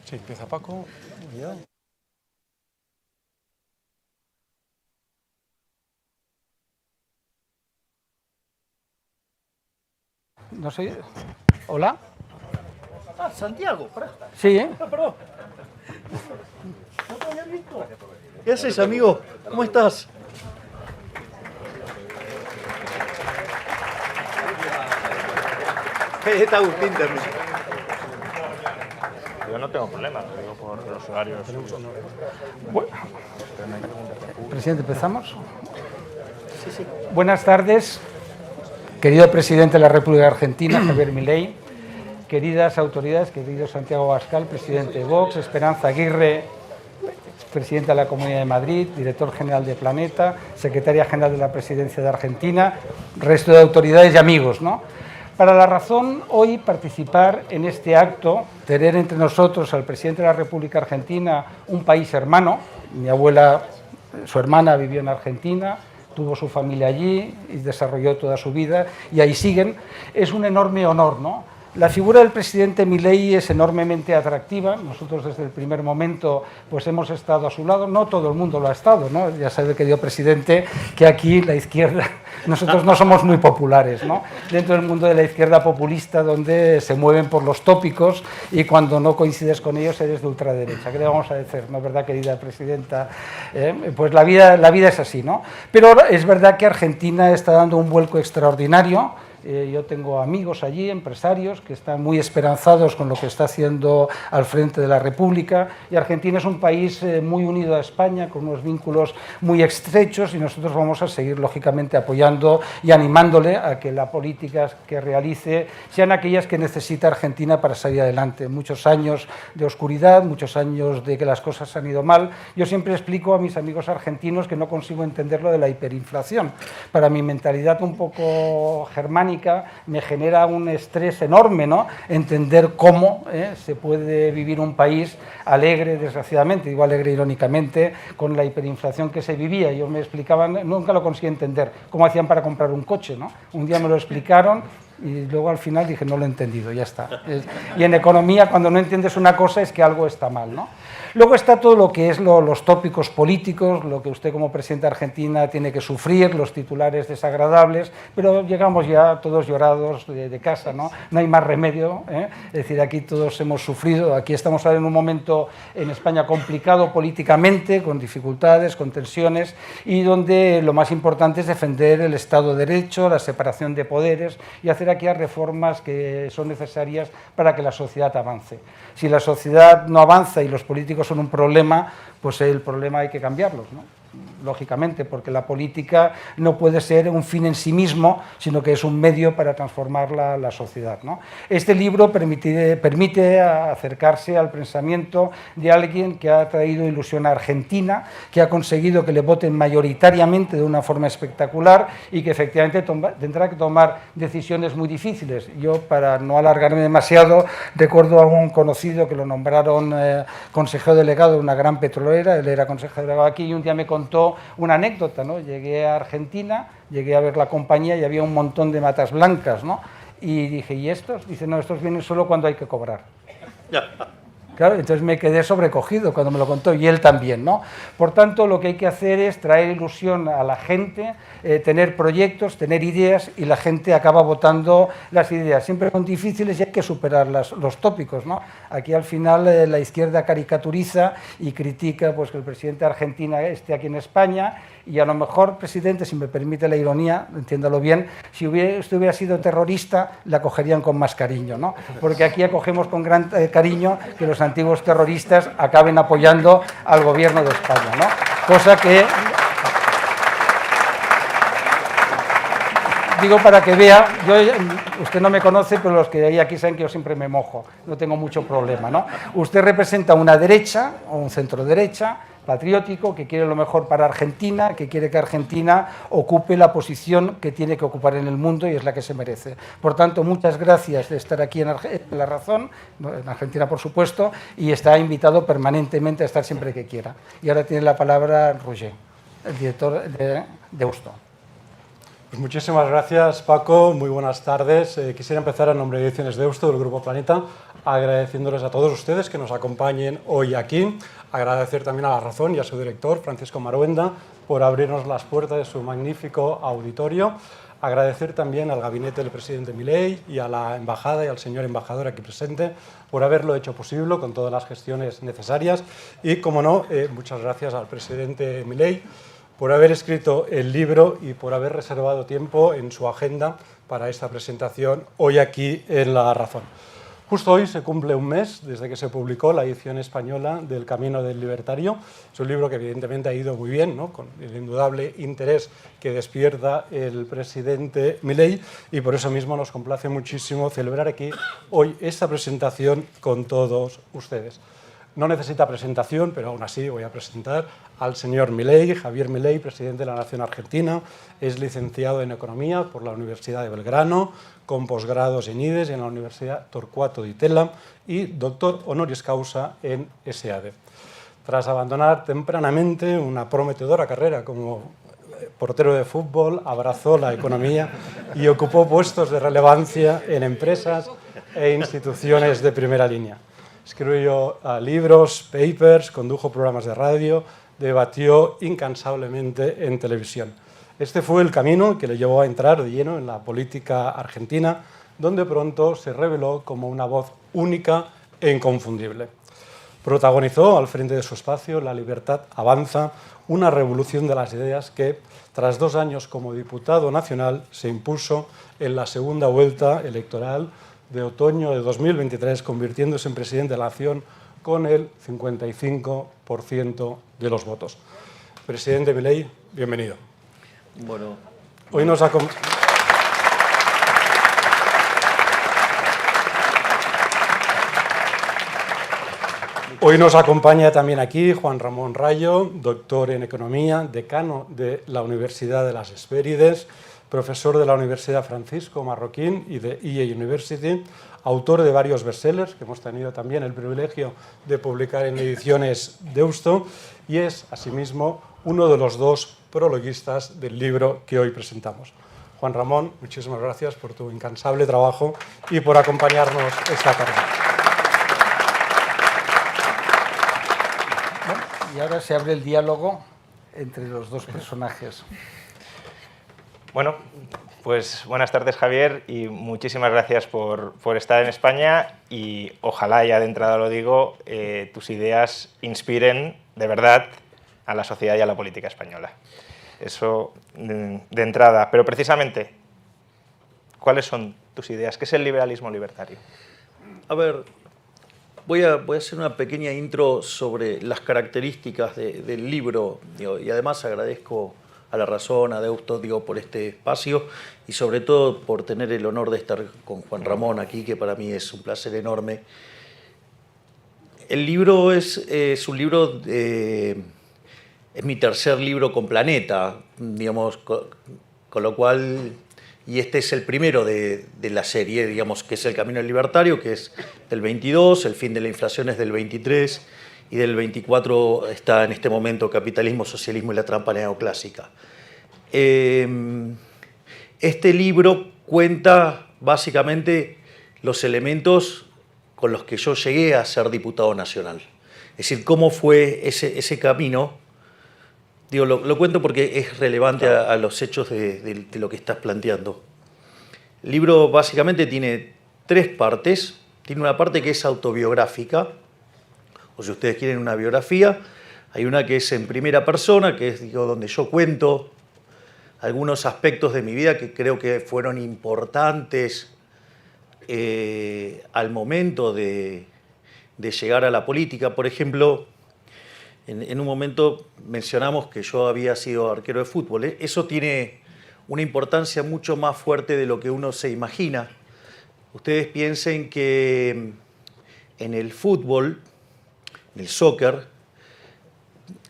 Sí, empieza Paco. Ya. No sé. ¿Hola? Ah, Santiago, pará. Sí, ¿eh? Ah, perdón. No te había visto. ¿Qué haces, amigo? ¿Cómo estás? Está Agustín también. Yo no tengo problema, lo digo por los horarios. Bueno, presidente, ¿empezamos? Sí, sí. Buenas tardes, querido presidente de la República de Argentina, Javier Milei, queridas autoridades, querido Santiago Abascal, presidente de Vox, Esperanza Aguirre, presidenta de la Comunidad de Madrid, director general de Planeta, secretaria general de la Presidencia de Argentina, resto de autoridades y amigos, ¿no? Para la razón, hoy participar en este acto, tener entre nosotros al presidente de la República Argentina, un país hermano. Mi abuela, su hermana vivió en Argentina, tuvo su familia allí y desarrolló toda su vida, y ahí siguen. Es un enorme honor, ¿no? La figura del presidente Milei es enormemente atractiva. Nosotros desde el primer momento pues hemos estado a su lado. No todo el mundo lo ha estado, ¿no? Ya sabe, querido presidente, que aquí la izquierda, nosotros no somos muy populares, ¿no? Dentro del mundo de la izquierda populista, donde se mueven por los tópicos y cuando no coincides con ellos eres de ultraderecha. ¿Qué le vamos a decir? ¿No es verdad, querida presidenta? Pues la vida es así, ¿no? Pero es verdad que Argentina está dando un vuelco extraordinario. Yo tengo amigos allí, empresarios, que están muy esperanzados con lo que está haciendo al frente de la República, y Argentina es un país muy unido a España, con unos vínculos muy estrechos, y nosotros vamos a seguir, lógicamente, apoyando y animándole a que las políticas que realice sean aquellas que necesita Argentina para salir adelante. Muchos años de oscuridad, muchos años de que las cosas han ido mal. Yo siempre explico a mis amigos argentinos que no consigo entender lo de la hiperinflación. Para mi mentalidad un poco germánica, me genera un estrés enorme, ¿no? Entender cómo se puede vivir un país alegre, desgraciadamente, digo alegre irónicamente, con la hiperinflación que se vivía. Yo me explicaban, nunca lo conseguí entender, cómo hacían para comprar un coche, ¿no? Un día me lo explicaron y luego al final dije, no lo he entendido, ya está. Y en economía, cuando no entiendes una cosa, es que algo está mal, ¿no? Luego está todo lo que es los tópicos políticos, lo que usted como presidente de Argentina tiene que sufrir, los titulares desagradables, pero llegamos ya todos llorados de casa, ¿no? No hay más remedio, ¿eh? Es decir, aquí todos hemos sufrido, aquí estamos ahora en un momento en España complicado políticamente, con dificultades, con tensiones, y donde lo más importante es defender el Estado de Derecho, la separación de poderes y hacer aquellas reformas que son necesarias para que la sociedad avance. Si la sociedad no avanza y los políticos son un problema, pues el problema hay que cambiarlos, ¿no? Lógicamente, porque la política no puede ser un fin en sí mismo, sino que es un medio para transformar la sociedad, ¿no? Este libro permite acercarse al pensamiento de alguien que ha traído ilusión a Argentina, que ha conseguido que le voten mayoritariamente de una forma espectacular y que efectivamente tendrá que tomar decisiones muy difíciles. Yo, para no alargarme demasiado, recuerdo a un conocido que lo nombraron consejero delegado de una gran petrolera, él era consejero delegado aquí, y un día me contó una anécdota, ¿no? Llegué a Argentina, llegué a ver la compañía y había un montón de matas blancas, ¿no? Y dije, ¿y estos? Dice, no, estos vienen solo cuando hay que cobrar. Claro, entonces me quedé sobrecogido cuando me lo contó, y él también, ¿no? Por tanto, lo que hay que hacer es traer ilusión a la gente, tener proyectos, tener ideas, y la gente acaba votando las ideas. Siempre son difíciles y hay que superar los tópicos, ¿no? Aquí al final la izquierda caricaturiza y critica pues, que el presidente de Argentina esté aquí en España, y a lo mejor, presidente, si me permite la ironía, entiéndalo bien, si usted hubiera sido terrorista, la acogerían con más cariño, ¿no? Porque aquí acogemos con gran cariño que los antiguos terroristas acaben apoyando al gobierno de España, ¿no? Cosa que, digo para que vea, usted no me conoce, pero los que hay aquí saben que yo siempre me mojo, no tengo mucho problema, ¿no? Usted representa una derecha o un centro derecha patriótico, que quiere lo mejor para Argentina, que quiere que Argentina ocupe la posición que tiene que ocupar en el mundo y es la que se merece. Por tanto, muchas gracias de estar aquí en La Razón, en Argentina por supuesto, y está invitado permanentemente a estar siempre que quiera. Y ahora tiene la palabra Roger, el director de Deusto. Pues muchísimas gracias, Paco. Muy buenas tardes. Quisiera empezar en nombre de Ediciones Deusto del Grupo Planeta, agradeciéndoles a todos ustedes que nos acompañen hoy aquí. Agradecer también a La Razón y a su director, Francisco Maruenda, por abrirnos las puertas de su magnífico auditorio. Agradecer también al gabinete del presidente Milei y a la embajada y al señor embajador aquí presente por haberlo hecho posible con todas las gestiones necesarias. Y, como no, muchas gracias al presidente Milei por haber escrito el libro y por haber reservado tiempo en su agenda para esta presentación hoy aquí en La Razón. Justo hoy se cumple un mes desde que se publicó la edición española del Camino del Libertario. Es un libro que evidentemente ha ido muy bien, ¿no?, con el indudable interés que despierta el presidente Milei, y por eso mismo nos complace muchísimo celebrar aquí hoy esta presentación con todos ustedes. No necesita presentación, pero aún así voy a presentar al señor Milei, Javier Milei, presidente de la Nación Argentina. Es licenciado en Economía por la Universidad de Belgrano, con posgrados en IDES y en la Universidad Torcuato Di Tella, y doctor honoris causa en SEADE. Tras abandonar tempranamente una prometedora carrera como portero de fútbol, abrazó la economía y ocupó puestos de relevancia en empresas e instituciones de primera línea. Escribió libros, papers, condujo programas de radio, debatió incansablemente en televisión. Este fue el camino que le llevó a entrar de lleno en la política argentina, donde pronto se reveló como una voz única e inconfundible. Protagonizó al frente de su espacio La Libertad Avanza, una revolución de las ideas que, tras 2 años como diputado nacional, se impuso en la segunda vuelta electoral de otoño de 2023, convirtiéndose en presidente de la Nación con el 55% de los votos. Presidente Milei, bienvenido. Bueno, Hoy nos acompaña también aquí Juan Ramón Rayo, doctor en Economía, decano de la Universidad de las Hespérides, profesor de la Universidad Francisco Marroquín y de EA University, autor de varios bestsellers que hemos tenido también el privilegio de publicar en Ediciones Deusto, y es, asimismo, uno de los 2 prologuistas del libro que hoy presentamos. Juan Ramón, muchísimas gracias por tu incansable trabajo y por acompañarnos esta tarde. Bueno, y ahora se abre el diálogo entre los 2 personajes. Bueno, pues buenas tardes, Javier, y muchísimas gracias por estar en España, y ojalá, ya de entrada lo digo, tus ideas inspiren de verdad a la sociedad y a la política española. Eso de entrada. Pero precisamente, ¿cuáles son tus ideas? ¿Qué es el liberalismo libertario? a ver, voy a hacer una pequeña intro sobre las características del libro, digo, y además agradezco a La Razón, a Deusto, digo, por este espacio y sobre todo por tener el honor de estar con Juan Ramón aquí, que para mí es un placer enorme. El libro es un libro, es mi tercer libro con Planeta, digamos, con lo cual, y este es el primero de la serie, digamos, que es El Camino del Libertario, que es del 22, El fin de la inflación es del 23, y del 24 está en este momento Capitalismo, Socialismo y la trampa neoclásica. Este libro cuenta básicamente los elementos con los que yo llegué a ser diputado nacional. Es decir, cómo fue ese camino. Digo, lo cuento porque es relevante a los hechos de lo que estás planteando. El libro básicamente tiene 3 partes. Tiene una parte que es autobiográfica, o si ustedes quieren una biografía. Hay una que es en primera persona, que es, digo, donde yo cuento algunos aspectos de mi vida que creo que fueron importantes al momento de llegar a la política. Por ejemplo, en un momento mencionamos que yo había sido arquero de fútbol. Eso tiene una importancia mucho más fuerte de lo que uno se imagina. Ustedes piensen que en el fútbol, en el soccer,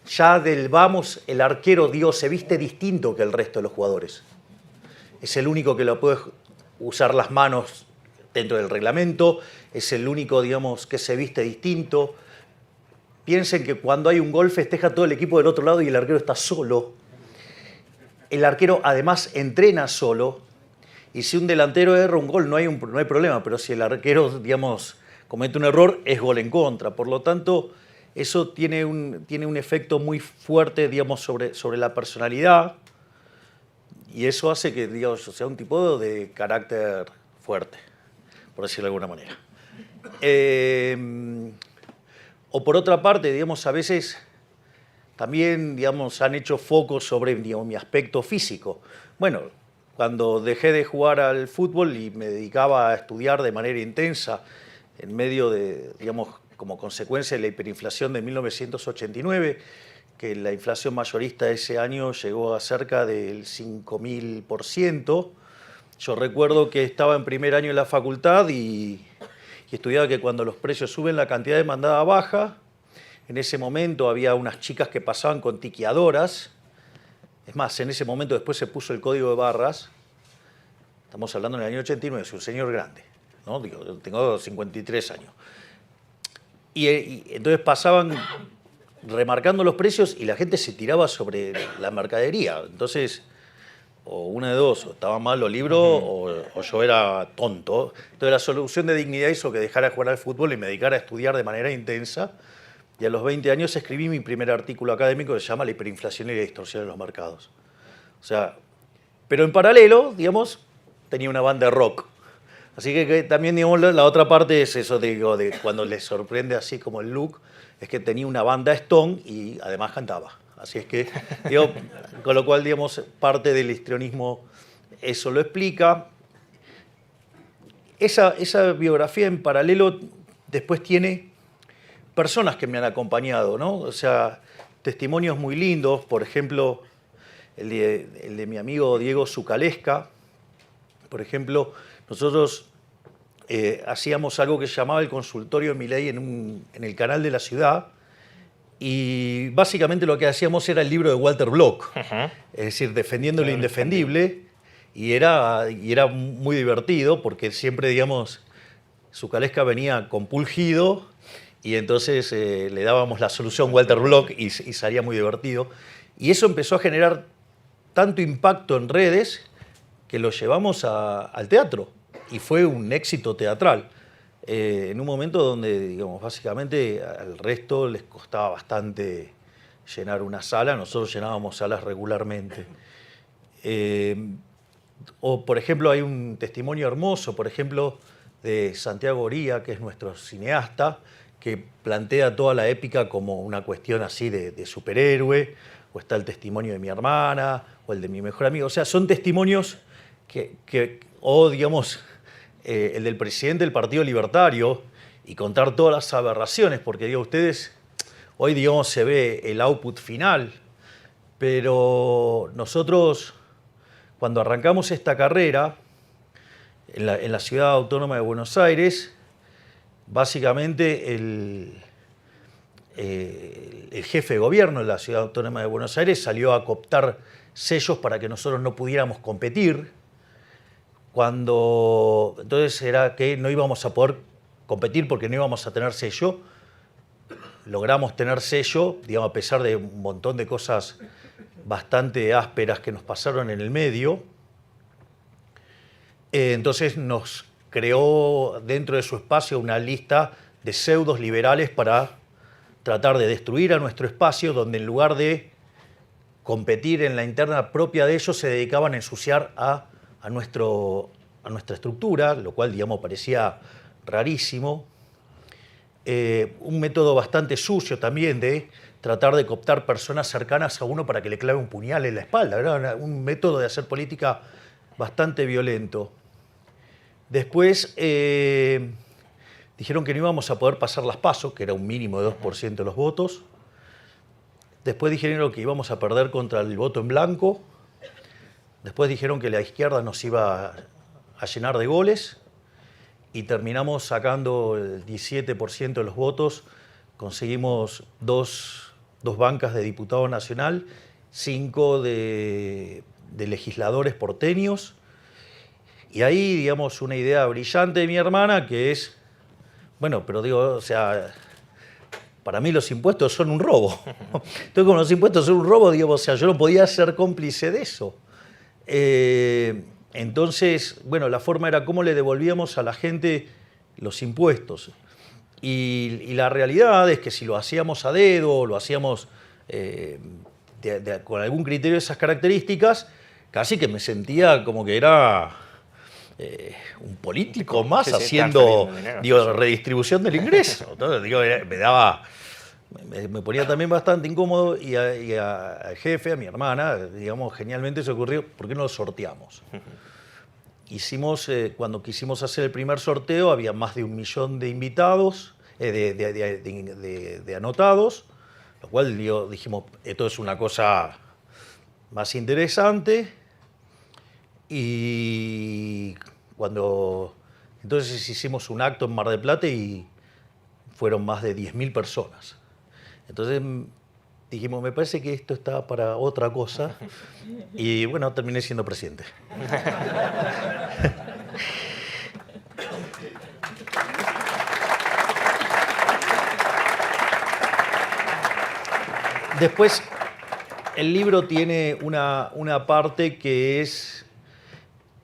ya del vamos, el arquero, digo, se viste distinto que el resto de los jugadores. Es el único que lo puede usar las manos dentro del reglamento, es el único, digamos, que se viste distinto. Piensen que cuando hay un gol festeja todo el equipo del otro lado y el arquero está solo. el arquero además entrena solo, y si un delantero erra un gol no hay problema, pero si el arquero, digamos, comete un error, es gol en contra. Por lo tanto, eso tiene un efecto muy fuerte, digamos, sobre la personalidad, y eso hace que, digamos, sea un tipo de carácter fuerte, por decirlo de alguna manera. O por otra parte, digamos, a veces también, digamos, han hecho foco sobre, digamos, mi aspecto físico. Bueno, cuando dejé de jugar al fútbol y me dedicaba a estudiar de manera intensa en medio de, digamos, como consecuencia de la hiperinflación de 1989, que la inflación mayorista ese año llegó a cerca del 5.000%. Yo recuerdo que estaba en primer año en la facultad y estudiaba que cuando los precios suben la cantidad demandada baja. En ese momento había unas chicas que pasaban con tiqueadoras. Es más, en ese momento después se puso el código de barras. Estamos hablando en el año 89, soy un señor grande, ¿no? Digo, tengo 53 años. Y entonces pasaban remarcando los precios y la gente se tiraba sobre la mercadería. Entonces, o una de dos, o estaba mal los libros o yo era tonto. Entonces la solución de dignidad hizo que dejara de jugar al fútbol y me dedicara a estudiar de manera intensa. Y a los 20 años escribí mi primer artículo académico que se llama La hiperinflación y la distorsión de los mercados. O sea, pero en paralelo, digamos, tenía una banda de rock. Así que también, digamos, la otra parte es eso, digo, de cuando les sorprende así como el look, es que tenía una banda Stone y además cantaba. Así es que, digo, con lo cual, digamos, parte del histrionismo eso lo explica. Esa biografía en paralelo después tiene personas que me han acompañado, ¿no? O sea, testimonios muy lindos, por ejemplo, el de mi amigo Diego Zucalesca. Por ejemplo, nosotros hacíamos algo que se llamaba el consultorio de Milei en el canal de la ciudad, y básicamente lo que hacíamos era el libro de Walter Block, es decir, defendiendo lo indefendible, y era muy divertido porque siempre, digamos, Zucalesca venía compulgido y entonces le dábamos la solución Walter Block y salía muy divertido. Y eso empezó a generar tanto impacto en redes que lo llevamos al teatro y fue un éxito teatral. En un momento donde, digamos, básicamente al resto les costaba bastante llenar una sala, nosotros llenábamos salas regularmente. O, por ejemplo, hay un testimonio hermoso, por ejemplo, de Santiago Oría, que es nuestro cineasta, que plantea toda la épica como una cuestión así de superhéroe, o está el testimonio de mi hermana, o el de mi mejor amigo. O sea, son testimonios o digamos, el del presidente del Partido Libertario, y contar todas las aberraciones, porque digo, ustedes, hoy digamos se ve el output final, pero nosotros cuando arrancamos esta carrera en la Ciudad Autónoma de Buenos Aires, básicamente el jefe de gobierno de la Ciudad Autónoma de Buenos Aires salió a cooptar sellos para que nosotros no pudiéramos competir. Entonces era que no íbamos a poder competir porque no íbamos a tener sello. Logramos tener sello, digamos, a pesar de un montón de cosas bastante ásperas que nos pasaron en el medio. Entonces nos creó dentro de su espacio una lista de pseudos liberales para tratar de destruir a nuestro espacio, donde en lugar de competir en la interna propia de ellos, se dedicaban a ensuciar a nuestra estructura, lo cual, digamos, parecía rarísimo. Un método bastante sucio también de tratar de cooptar personas cercanas a uno para que le clave un puñal en la espalda. Era un método de hacer política bastante violento. Después dijeron que no íbamos a poder pasar las PASO, que era un mínimo de 2% de los votos. Después dijeron que íbamos a perder contra el voto en blanco. Después dijeron que la izquierda nos iba a llenar de goles y terminamos sacando el 17% de los votos. Conseguimos dos bancas de diputado nacional, 5 de legisladores porteños. Y ahí, digamos, una idea brillante de mi hermana que es, bueno, pero digo, o sea, para mí los impuestos son un robo. Entonces, como los impuestos son un robo, digamos, o sea, yo no podía ser cómplice de eso. Entonces, bueno, la forma era cómo le devolvíamos a la gente los impuestos. Y la realidad es que si lo hacíamos a dedo, lo hacíamos con algún criterio de esas características, casi que me sentía como que era un político más haciendo redistribución del ingreso. Entonces, me ponía también bastante incómodo y al jefe, a mi hermana, digamos, genialmente se ocurrió, ¿por qué no lo sorteamos? Hicimos, cuando quisimos hacer el primer sorteo, había más de 1 millón de invitados, de anotados, lo cual dijimos, esto es una cosa más interesante. Y entonces hicimos un acto en Mar del Plata y fueron más de 10.000 personas. Entonces dijimos, me parece que esto está para otra cosa. Y bueno, terminé siendo presidente. Después, el libro tiene una parte que es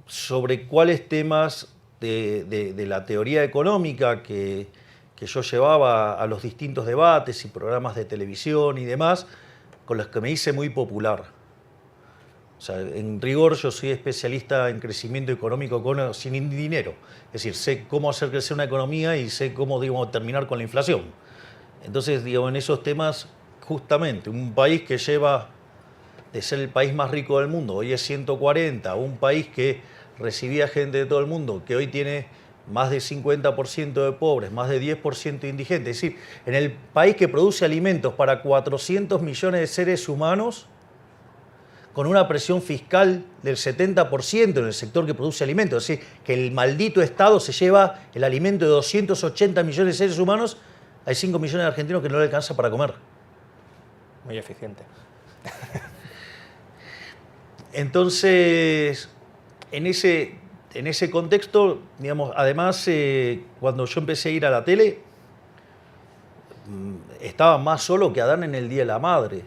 sobre cuáles temas de la teoría económica que yo llevaba a los distintos debates y programas de televisión y demás, con los que me hice muy popular. O sea, en rigor yo soy especialista en crecimiento económico sin dinero. Es decir, sé cómo hacer crecer una economía y sé cómo, digamos, terminar con la inflación. Entonces, digo, en esos temas, justamente, un país que lleva de ser el país más rico del mundo, hoy es 140, un país que recibía gente de todo el mundo, que hoy tiene más de 50% de pobres, más de 10% de indigentes. Es decir, en el país que produce alimentos para 400 millones de seres humanos, con una presión fiscal del 70% en el sector que produce alimentos. Es decir, que el maldito Estado se lleva el alimento de 280 millones de seres humanos, hay 5 millones de argentinos que no le alcanza para comer. Muy eficiente. Entonces, en ese contexto, digamos, además, cuando yo empecé a ir a la tele, estaba más solo que Adán en el Día de la Madre.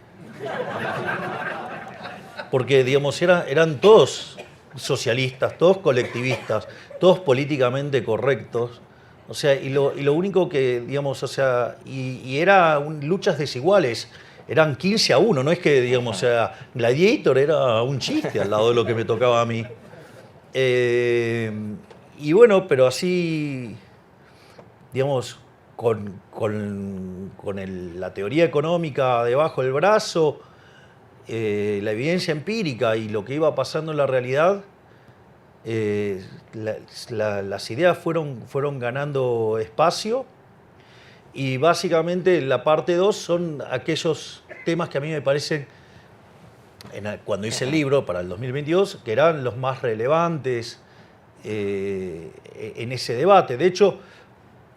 Porque, digamos, eran todos socialistas, todos colectivistas, todos políticamente correctos. O sea, y lo único que, digamos, o sea, y era luchas desiguales. Eran 15-1, no es que, digamos, o sea, Gladiator era un chiste al lado de lo que me tocaba a mí. Y bueno, pero así, digamos, con la teoría económica debajo del brazo, la evidencia empírica y lo que iba pasando en la realidad, las ideas fueron ganando espacio. Y básicamente la parte 2 son aquellos temas que a mí me parecen, cuando hice el libro para el 2022, que eran los más relevantes en ese debate. De hecho,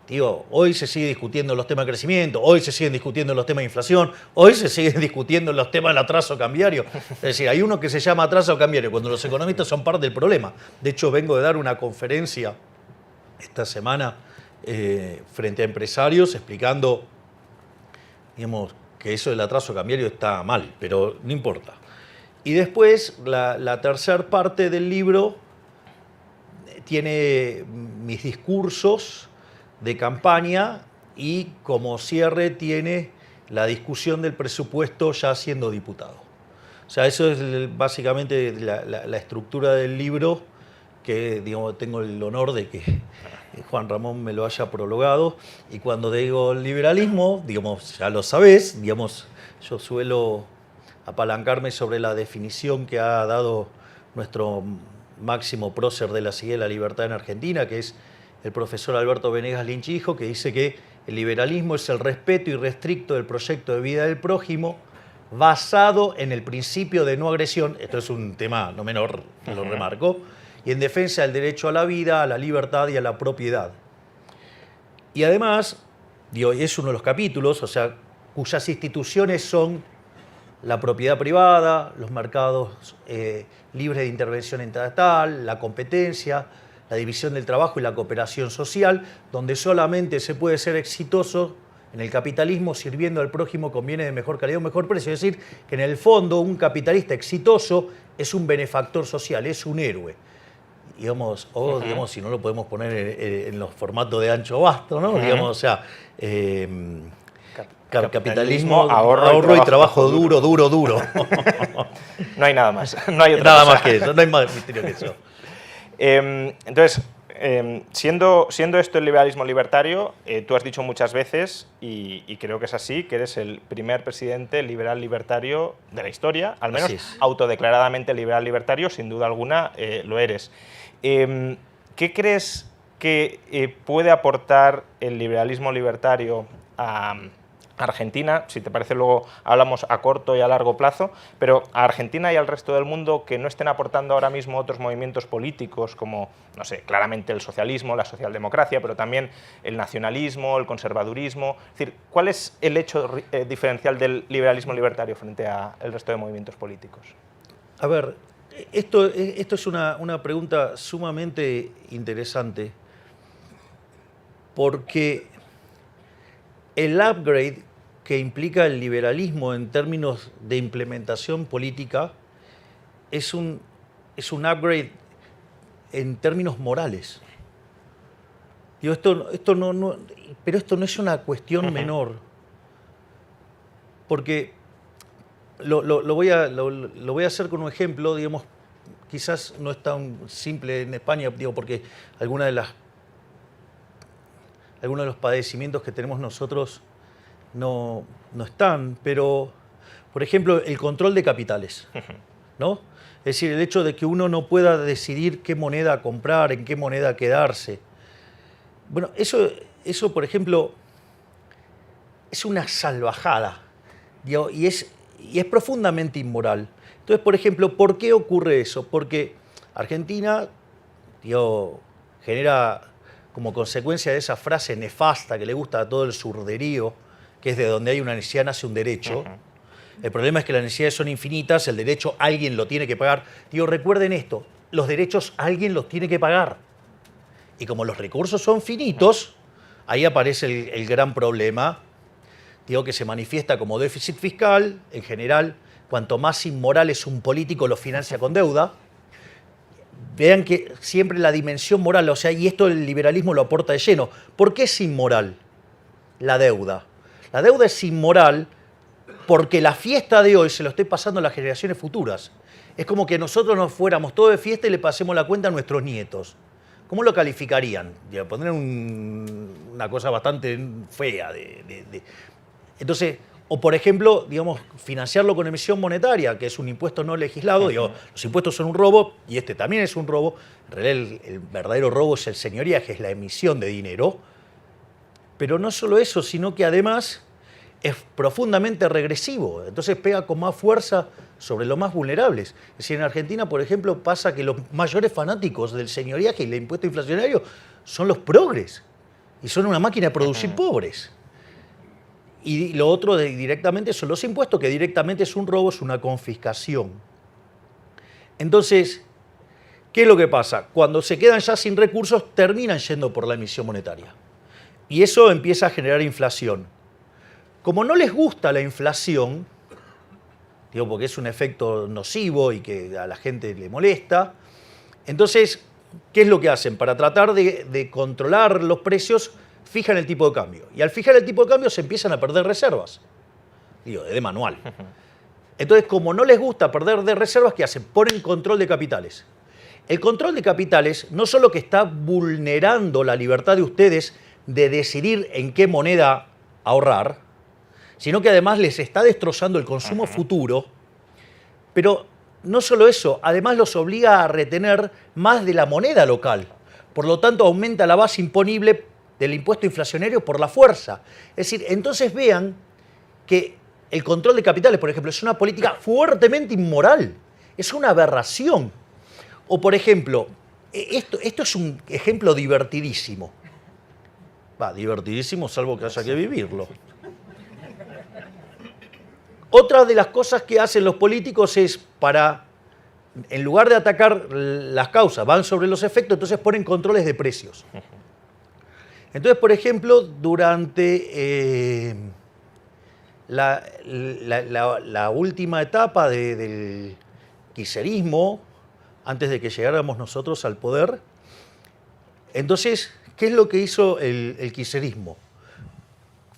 digo, hoy se sigue discutiendo los temas de crecimiento, hoy se siguen discutiendo los temas de inflación, hoy se siguen discutiendo los temas del atraso cambiario. Es decir, hay uno que se llama atraso cambiario, cuando los economistas son parte del problema. De hecho, vengo de dar una conferencia esta semana frente a empresarios explicando, digamos, que eso del atraso cambiario está mal, pero no importa. Y después, la tercera parte del libro tiene mis discursos de campaña y como cierre tiene la discusión del presupuesto ya siendo diputado. O sea, eso es básicamente la estructura del libro que, digamos, tengo el honor de que Juan Ramón me lo haya prologado. Y cuando digo liberalismo, digamos, ya lo sabés, digamos, yo suelo apalancarme sobre la definición que ha dado nuestro máximo prócer de la Seguridad de la Libertad en Argentina, que es el profesor Alberto Venegas Lynch hijo, que dice que el liberalismo es el respeto irrestricto del proyecto de vida del prójimo basado en el principio de no agresión, esto es un tema no menor, lo remarco, y en defensa del derecho a la vida, a la libertad y a la propiedad. Y además, digo, es uno de los capítulos, o sea, cuyas instituciones son la propiedad privada, los mercados libres de intervención estatal, la competencia, la división del trabajo y la cooperación social, donde solamente se puede ser exitoso En el capitalismo, sirviendo al prójimo con bienes de mejor calidad o mejor precio. Es decir, que en el fondo un capitalista exitoso es un benefactor social, es un héroe. Digamos, o digamos, si no lo podemos poner en los formatos de ancho basto, ¿no? Digamos, o sea, capitalismo, ahorro y trabajo duro. No hay nada más. No hay otra nada cosa. más que eso, no hay más misterio que eso. Entonces, siendo esto el liberalismo libertario, tú has dicho muchas veces, y creo que es así, que eres el primer presidente liberal libertario de la historia, al menos autodeclaradamente liberal libertario, sin duda alguna lo eres. ¿Qué crees que puede aportar el liberalismo libertario a Argentina? Si te parece, luego hablamos a corto y a largo plazo, pero a Argentina y al resto del mundo que no estén aportando ahora mismo otros movimientos políticos como, no sé, claramente el socialismo, la socialdemocracia, pero también el nacionalismo, el conservadurismo. Es decir, ¿cuál es el hecho diferencial del liberalismo libertario frente al resto de movimientos políticos? A ver, esto es una pregunta sumamente interesante, porque el upgrade que implica el liberalismo en términos de implementación política es un upgrade en términos morales. Digo, pero esto no es una cuestión menor, porque lo voy a hacer con un ejemplo, digamos, quizás no es tan simple en España, digo, porque algunos de los padecimientos que tenemos nosotros no están, pero, por ejemplo, el control de capitales, ¿no? Es decir, el hecho de que uno no pueda decidir qué moneda comprar, en qué moneda quedarse. Bueno, eso por ejemplo, es una salvajada, digo, y es profundamente inmoral. Entonces, por ejemplo, ¿por qué ocurre eso? Porque Argentina, digo, genera como consecuencia de esa frase nefasta que le gusta a todo el surderío, que es de donde hay una necesidad nace un derecho. El problema es que las necesidades son infinitas, el derecho alguien lo tiene que pagar. Digo, recuerden esto, los derechos alguien los tiene que pagar. Y como los recursos son finitos, ahí aparece el gran problema, digo, que se manifiesta como déficit fiscal. En general, cuanto más inmoral es un político, lo financia con deuda. Vean que siempre la dimensión moral, o sea, y esto el liberalismo lo aporta de lleno. ¿Por qué es inmoral la deuda? La deuda es inmoral porque la fiesta de hoy se lo estoy pasando a las generaciones futuras. Es como que nosotros nos fuéramos todos de fiesta y le pasemos la cuenta a nuestros nietos. ¿Cómo lo calificarían? Poner una cosa bastante fea. Entonces, o por ejemplo, digamos, financiarlo con emisión monetaria, que es un impuesto no legislado. Digo, los impuestos son un robo y este también es un robo. En realidad el verdadero robo es el señoriaje, es la emisión de dinero. Pero no solo eso, sino que además es profundamente regresivo. Entonces pega con más fuerza sobre los más vulnerables. Es decir, en Argentina, por ejemplo, pasa que los mayores fanáticos del señoriaje y el impuesto inflacionario son los progres. Y son una máquina de producir pobres. Y lo otro directamente son los impuestos, que directamente es un robo, es una confiscación. Entonces, ¿qué es lo que pasa? Cuando se quedan ya sin recursos, terminan yendo por la emisión monetaria. Y eso empieza a generar inflación. Como no les gusta la inflación, digo, porque es un efecto nocivo y que a la gente le molesta, entonces, ¿qué es lo que hacen? Para tratar de controlar los precios, fijan el tipo de cambio. Y al fijar el tipo de cambio se empiezan a perder reservas. Digo, de manual. Entonces, como no les gusta perder de reservas, ¿qué hacen? Ponen control de capitales. El control de capitales no solo que está vulnerando la libertad de ustedes de decidir en qué moneda ahorrar, sino que además les está destrozando el consumo futuro, pero no solo eso, además los obliga a retener más de la moneda local. Por lo tanto, aumenta la base imponible del impuesto inflacionario por la fuerza. Es decir, entonces vean que el control de capitales, por ejemplo, es una política fuertemente inmoral, es una aberración. O, por ejemplo, esto es un ejemplo divertidísimo. Divertidísimo, salvo que haya que vivirlo. Otra de las cosas que hacen los políticos es en lugar de atacar las causas, van sobre los efectos, entonces ponen controles de precios. Entonces, por ejemplo, durante la última etapa del kirchnerismo, antes de que llegáramos nosotros al poder, entonces, ¿qué es lo que hizo el kirchnerismo?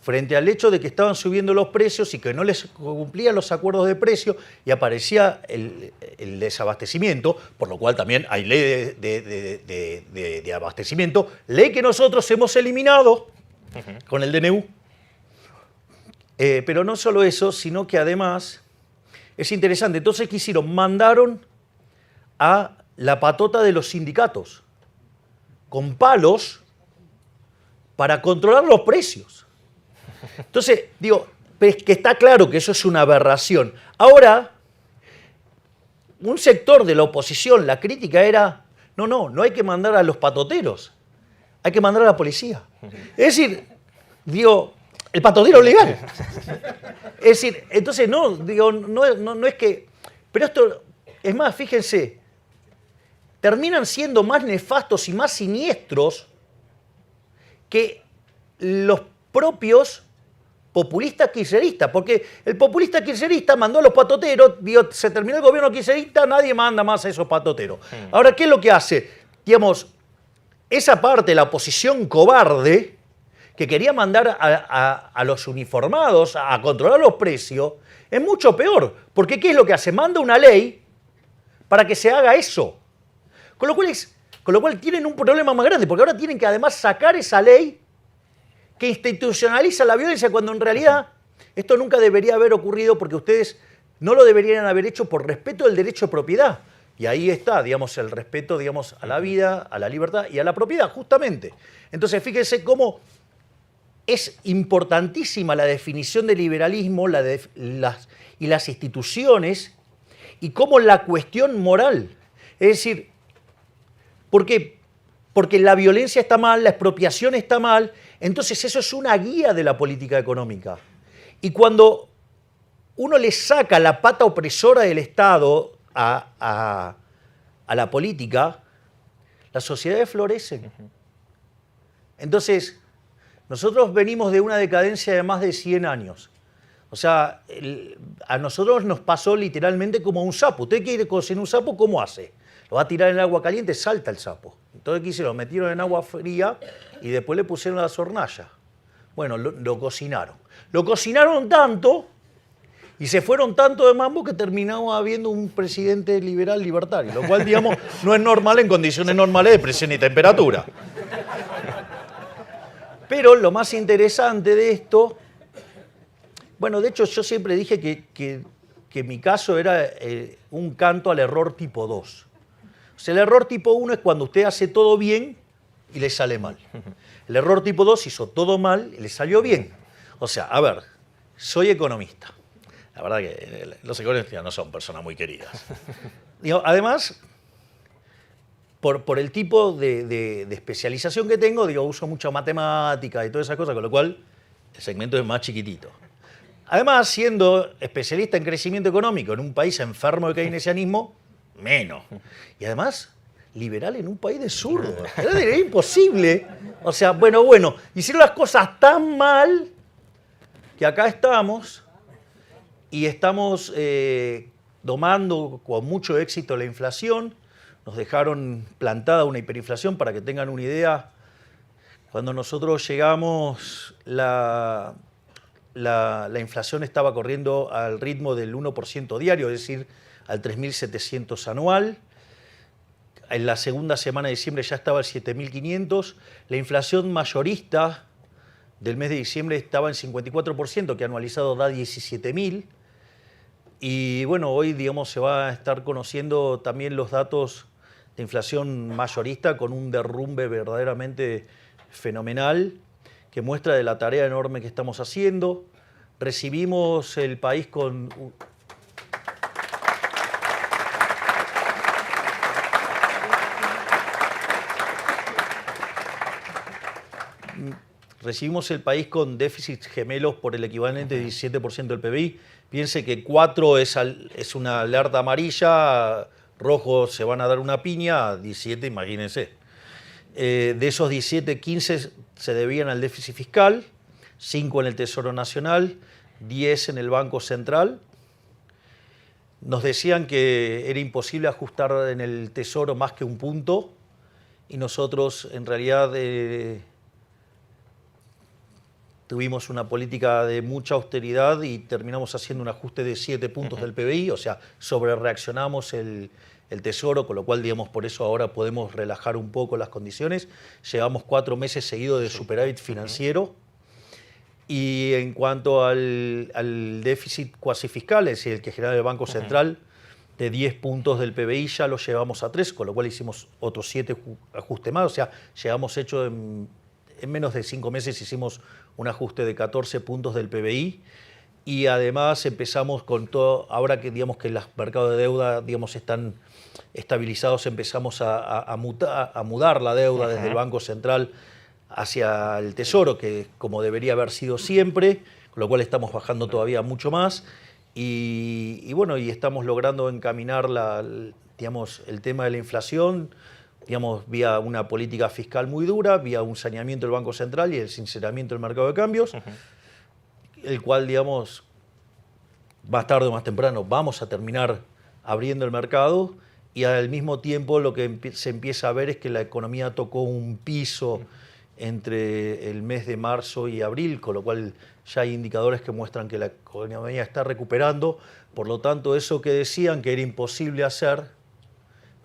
Frente al hecho de que estaban subiendo los precios y que no les cumplían los acuerdos de precio y aparecía el desabastecimiento, por lo cual también hay ley de abastecimiento, ley que nosotros hemos eliminado con el DNU. Pero no solo eso, sino que además es interesante. Entonces, ¿qué hicieron? Mandaron a la patota de los sindicatos con palos para controlar los precios. Entonces, digo, pues que está claro que eso es una aberración. Ahora, un sector de la oposición, la crítica era, no hay que mandar a los patoteros, hay que mandar a la policía. Es decir, digo, el patotero legal. Es decir, entonces no es que... Pero esto, es más, fíjense, terminan siendo más nefastos y más siniestros que los propios populistas kirchneristas, porque el populista kirchnerista mandó a los patoteros, se terminó el gobierno kirchnerista, nadie manda más a esos patoteros. Ahora, ¿qué es lo que hace? Digamos, esa parte de la oposición cobarde que quería mandar a los uniformados a controlar los precios, es mucho peor, porque ¿qué es lo que hace? Manda una ley para que se haga eso. Con lo cual tienen un problema más grande, porque ahora tienen que además sacar esa ley que institucionaliza la violencia, cuando en realidad esto nunca debería haber ocurrido, porque ustedes no lo deberían haber hecho por respeto del derecho de propiedad. Y ahí está, digamos, el respeto, digamos, a la vida, a la libertad y a la propiedad, justamente. Entonces, fíjense cómo es importantísima la definición de liberalismo y las instituciones, y cómo la cuestión moral. Es decir, ¿por qué? Porque la violencia está mal, la expropiación está mal, entonces eso es una guía de la política económica. Y cuando uno le saca la pata opresora del Estado a la política, las sociedades florecen. Entonces, nosotros venimos de una decadencia de más de 100 años. O sea, a nosotros nos pasó literalmente como un sapo. Usted quiere cocinar un sapo, ¿cómo hace? Lo va a tirar en el agua caliente, salta el sapo. Entonces, ¿qué hicieron? Lo metieron en agua fría y después le pusieron las hornallas. Bueno, lo cocinaron. Lo cocinaron tanto y se fueron tanto de mambo que terminamos habiendo un presidente liberal libertario, lo cual, digamos, no es normal en condiciones normales de presión y temperatura. Pero lo más interesante de esto, bueno, de hecho yo siempre dije que mi caso era un canto al error tipo 2. O sea, el error tipo 1 es cuando usted hace todo bien y le sale mal. El error tipo 2 hizo todo mal y le salió bien. O sea, a ver, soy economista. La verdad que los economistas no son personas muy queridas. Digo, además, por el tipo de especialización que tengo, digo, uso mucho matemática y todas esas cosas, con lo cual el segmento es más chiquitito. Además, siendo especialista en crecimiento económico en un país enfermo de keynesianismo, menos. Y además, liberal en un país de zurdos. Era imposible. O sea, bueno, hicieron las cosas tan mal que acá estamos y estamos domando con mucho éxito la inflación. Nos dejaron plantada una hiperinflación, para que tengan una idea. Cuando nosotros llegamos, la inflación estaba corriendo al ritmo del 1% diario, es decir, al 3.700 anual. En la segunda semana de diciembre ya estaba al 7.500. La inflación mayorista del mes de diciembre estaba en 54%, que anualizado da 17.000. Y bueno, hoy, digamos, se va a estar conociendo también los datos de inflación mayorista, con un derrumbe verdaderamente fenomenal, que muestra de la tarea enorme que estamos haciendo. Recibimos el país con... Recibimos el país con déficits gemelos por el equivalente de 17% del PBI. Piense que 4 es una alerta amarilla, rojo se van a dar una piña, 17 imagínense. De esos 17, 15 se debían al déficit fiscal, 5 en el Tesoro Nacional, 10 en el Banco Central. Nos decían que era imposible ajustar en el Tesoro más que un punto y nosotros en realidad tuvimos una política de mucha austeridad y terminamos haciendo un ajuste de 7 puntos del PBI, o sea, sobrereaccionamos el Tesoro, con lo cual, digamos, por eso ahora podemos relajar un poco las condiciones. Llevamos 4 meses seguidos de superávit financiero. Y en cuanto al déficit cuasi fiscal, es decir, el que genera el Banco Central, de 10 puntos del PBI ya lo llevamos a 3, con lo cual hicimos otros 7 ajustes más. O sea, llevamos hecho en menos de 5 meses hicimos un ajuste de 14 puntos del PBI. Y además empezamos con todo, ahora que digamos que los mercados de deuda digamos, están estabilizados, empezamos a mudar la deuda desde el Banco Central hacia el Tesoro, que como debería haber sido siempre, con lo cual estamos bajando todavía mucho más. Y bueno, y estamos logrando encaminar digamos, el tema de la inflación, digamos, vía una política fiscal muy dura, vía un saneamiento del Banco Central y el sinceramiento del mercado de cambios, el cual, digamos, más tarde o más temprano vamos a terminar abriendo el mercado y al mismo tiempo lo que se empieza a ver es que la economía tocó un piso entre el mes de marzo y abril, con lo cual ya hay indicadores que muestran que la economía está recuperando. Por lo tanto, eso que decían que era imposible hacer,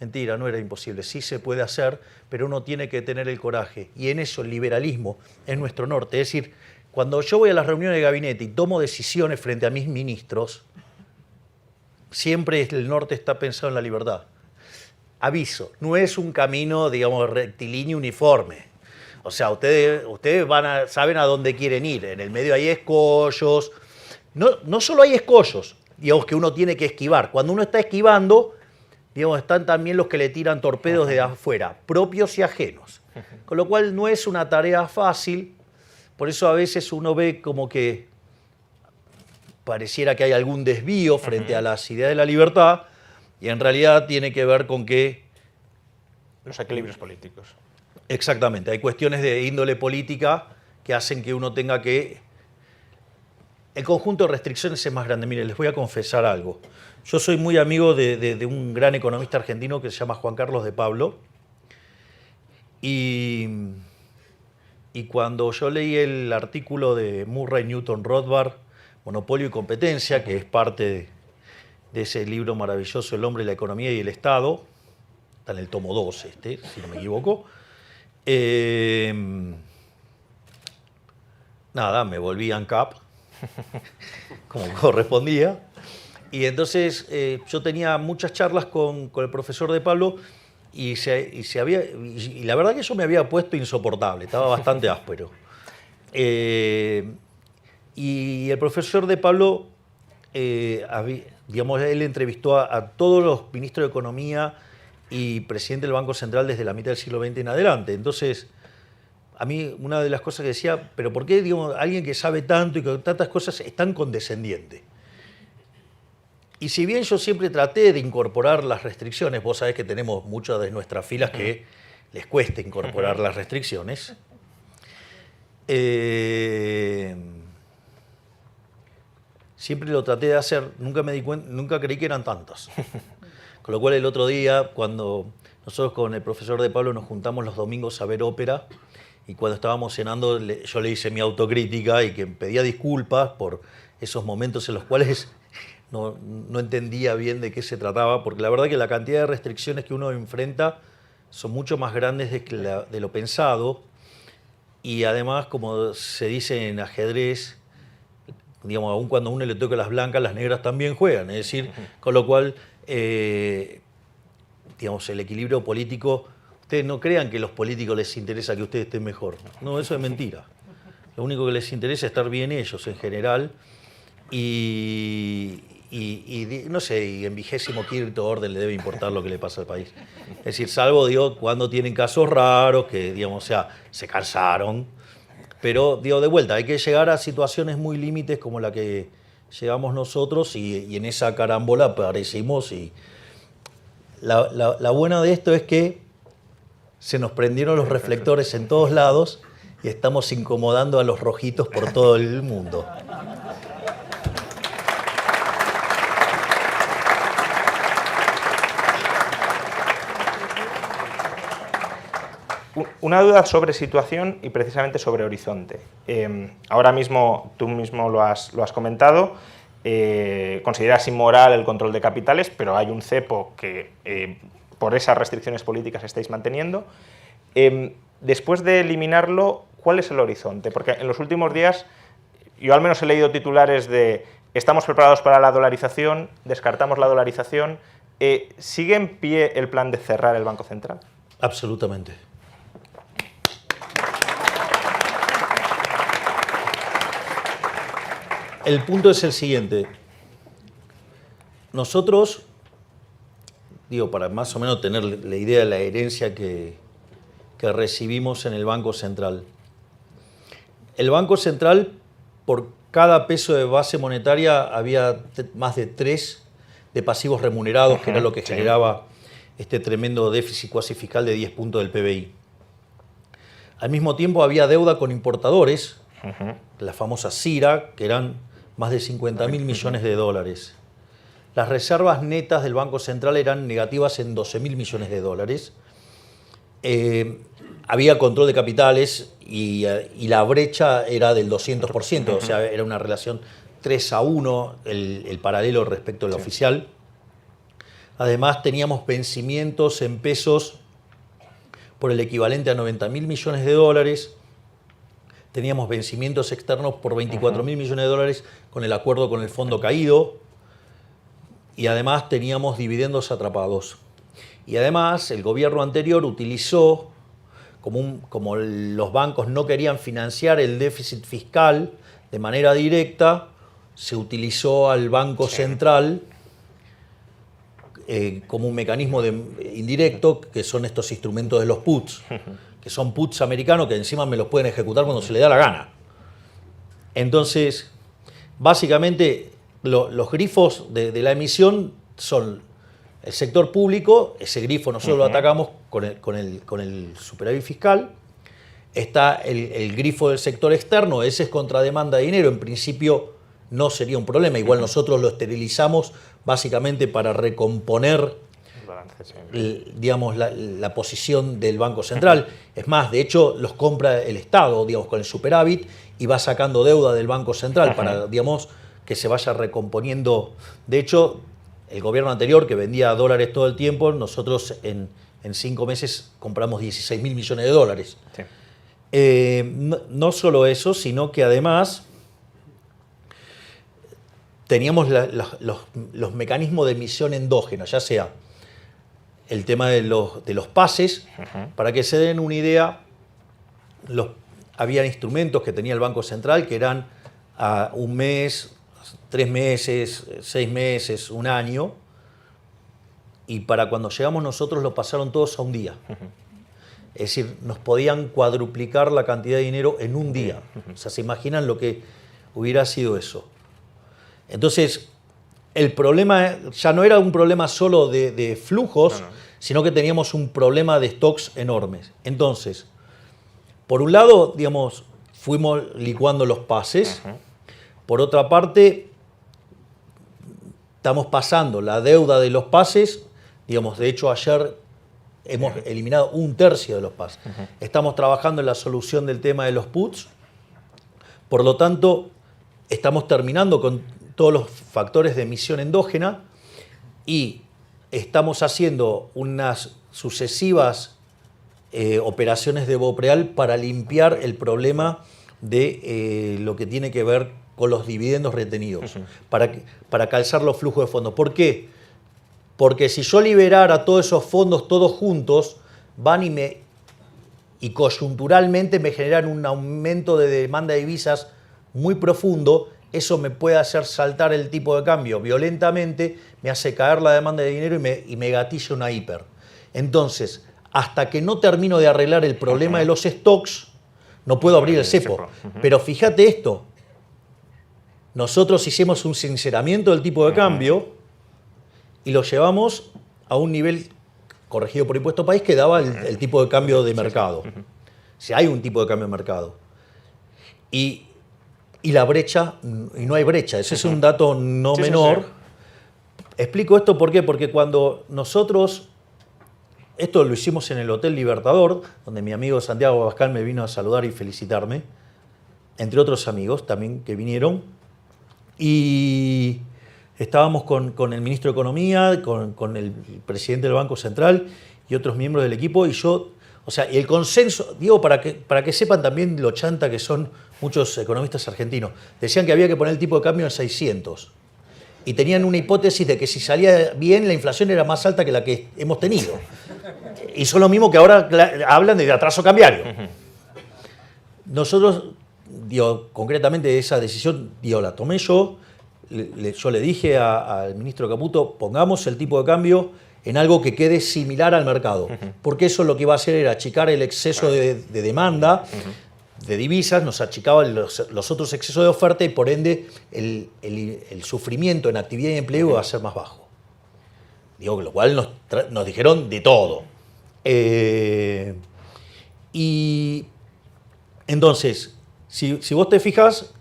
mentira, no era imposible, sí se puede hacer, pero uno tiene que tener el coraje. Y en eso el liberalismo es nuestro norte. Es decir, cuando yo voy a las reuniones de gabinete y tomo decisiones frente a mis ministros, siempre el norte está pensado en la libertad. Aviso, no es un camino, digamos, rectilíneo uniforme. O sea, ustedes saben a dónde quieren ir. En el medio hay escollos. No solo hay escollos, digamos, que uno tiene que esquivar. Cuando uno está esquivando, digamos, están también los que le tiran torpedos de afuera, propios y ajenos. Con lo cual no es una tarea fácil. Por eso a veces uno ve como que pareciera que hay algún desvío frente a las ideas de la libertad y en realidad tiene que ver con que... Los equilibrios políticos. Exactamente, hay cuestiones de índole política que hacen que uno tenga que... El conjunto de restricciones es más grande. Mire, les voy a confesar algo. Yo soy muy amigo de un gran economista argentino que se llama Juan Carlos de Pablo. Y cuando yo leí el artículo de Murray Newton Rothbard, Monopolio y Competencia, que es parte de ese libro maravilloso, El hombre, la economía y el Estado, está en el tomo 2, si no me equivoco, nada, me volví ANCAP, como correspondía. Y entonces yo tenía muchas charlas con el profesor de Pablo y la verdad que eso me había puesto insoportable, estaba bastante áspero. Y el profesor de Pablo, digamos, él entrevistó a todos los ministros de Economía y presidente del Banco Central desde la mitad del siglo XX en adelante. Entonces, a mí una de las cosas que decía, pero ¿por qué, digamos, alguien que sabe tanto y con tantas cosas es tan condescendiente? Y si bien yo siempre traté de incorporar las restricciones, vos sabés que tenemos muchas de nuestras filas que les cuesta incorporar las restricciones, siempre lo traté de hacer, nunca creí que eran tantas. Con lo cual el otro día, cuando nosotros con el profesor de Pablo nos juntamos los domingos a ver ópera, y cuando estábamos cenando yo le hice mi autocrítica y que pedía disculpas por esos momentos en los cuales no entendía bien de qué se trataba, porque la verdad que la cantidad de restricciones que uno enfrenta son mucho más grandes de lo pensado, y además, como se dice en ajedrez, digamos, aun cuando a uno le toca las blancas, las negras también juegan, es decir, con lo cual... digamos, el equilibrio político, ustedes no crean que a los políticos les interesa que ustedes estén mejor. No, eso es mentira. Lo único que les interesa es estar bien ellos en general y no sé, y en 25º orden le debe importar lo que le pasa al país. Es decir, salvo, digo, cuando tienen casos raros que, digamos, o sea, se cansaron. Pero, digo, de vuelta, hay que llegar a situaciones muy límites como la que llegamos nosotros y en esa carambola aparecimos y la buena de esto es que se nos prendieron los reflectores en todos lados y estamos incomodando a los rojitos por todo el mundo. Una duda sobre situación y precisamente sobre horizonte. Ahora mismo, tú mismo lo has comentado, consideras inmoral el control de capitales, pero hay un cepo que por esas restricciones políticas estáis manteniendo. Después de eliminarlo, ¿cuál es el horizonte? Porque en los últimos días yo al menos he leído titulares de estamos preparados para la dolarización, descartamos la dolarización. ¿Sigue en pie el plan de cerrar el Banco Central? Absolutamente. El punto es el siguiente. Nosotros, digo, para más o menos tener la idea de la herencia que recibimos en el Banco Central. El Banco Central, por cada peso de base monetaria, había más de 3 de pasivos remunerados, que era lo que generaba este tremendo déficit cuasi fiscal de 10 puntos del PBI. Al mismo tiempo había deuda con importadores, la famosa CIRA, que eran más de 50.000 millones de dólares. Las reservas netas del Banco Central eran negativas en 12.000 millones de dólares. Había control de capitales y la brecha era del 200%, o sea, era una relación 3-1, el paralelo respecto al oficial. Además, teníamos vencimientos en pesos por el equivalente a 90.000 millones de dólares. Teníamos vencimientos externos por 24.000 millones de dólares con el acuerdo con el fondo caído. Y además teníamos dividendos atrapados. Y además el gobierno anterior utilizó, como los bancos no querían financiar el déficit fiscal de manera directa, se utilizó al Banco Central como un mecanismo indirecto, que son estos instrumentos de los puts, que son puts americanos que encima me los pueden ejecutar cuando se les da la gana. Entonces, básicamente, los grifos de la emisión son el sector público, ese grifo nosotros lo atacamos con el superávit fiscal. Está el grifo del sector externo, ese es contra demanda de dinero, en principio no sería un problema, igual nosotros lo esterilizamos básicamente para recomponer digamos, la posición del Banco Central. Es más, de hecho, los compra el Estado, digamos, con el superávit y va sacando deuda del Banco Central para, digamos, que se vaya recomponiendo. De hecho, el gobierno anterior, que vendía dólares todo el tiempo, nosotros en 5 meses compramos 16.000 millones de dólares. Sí. No solo eso, sino que además teníamos los mecanismos de emisión endógena, ya sea el tema de los pases. Para que se den una idea, había instrumentos que tenía el Banco Central que eran a 1 mes, 3 meses, 6 meses, 1 año, y para cuando llegamos nosotros lo pasaron todos a 1 día. Es decir, nos podían cuadruplicar la cantidad de dinero en 1 día. O sea, ¿se imaginan lo que hubiera sido eso? Entonces, el problema ya no era un problema solo de flujos, sino que teníamos un problema de stocks enormes. Entonces, por un lado, digamos, fuimos licuando los pases. Por otra parte, estamos pasando la deuda de los pases. Digamos, de hecho, ayer hemos eliminado 1/3 de los pases. Estamos trabajando en la solución del tema de los puts. Por lo tanto, estamos terminando con todos los factores de emisión endógena y estamos haciendo unas sucesivas operaciones de BOPREAL para limpiar el problema de lo que tiene que ver con los dividendos retenidos, para calzar los flujos de fondos. ¿Por qué? Porque si yo liberara todos esos fondos todos juntos, van y coyunturalmente me generan un aumento de demanda de divisas muy profundo. Eso me puede hacer saltar el tipo de cambio violentamente, me hace caer la demanda de dinero y me gatilla una hiper. Entonces, hasta que no termino de arreglar el problema de los stocks, no puedo abrir el cepo. Pero fíjate esto, nosotros hicimos un sinceramiento del tipo de cambio y lo llevamos a un nivel corregido por impuesto país, que daba el tipo de cambio de mercado. Si hay un tipo de cambio de mercado. Y la brecha, y no hay brecha, ese es un dato no menor. Explico esto ¿por qué? Porque cuando nosotros, esto lo hicimos en el Hotel Libertador, donde mi amigo Santiago Abascal me vino a saludar y felicitarme, entre otros amigos también que vinieron, y estábamos con el ministro de Economía, con el presidente del Banco Central y otros miembros del equipo, y yo, o sea, y el consenso, digo, para que sepan también lo chanta que son muchos economistas argentinos, decían que había que poner el tipo de cambio en 600. Y tenían una hipótesis de que si salía bien, la inflación era más alta que la que hemos tenido. Y son lo mismo que ahora hablan de atraso cambiario. Nosotros, digo, concretamente esa decisión, digo, la tomé yo. Yo le dije al ministro Caputo, pongamos el tipo de cambio en algo que quede similar al mercado. Porque eso lo que iba a hacer era achicar el exceso de demanda, de divisas, nos achicaban los otros excesos de oferta y por ende el sufrimiento en actividad y empleo iba a ser más bajo. Digo, lo cual nos dijeron de todo. Y entonces, si vos te fijas,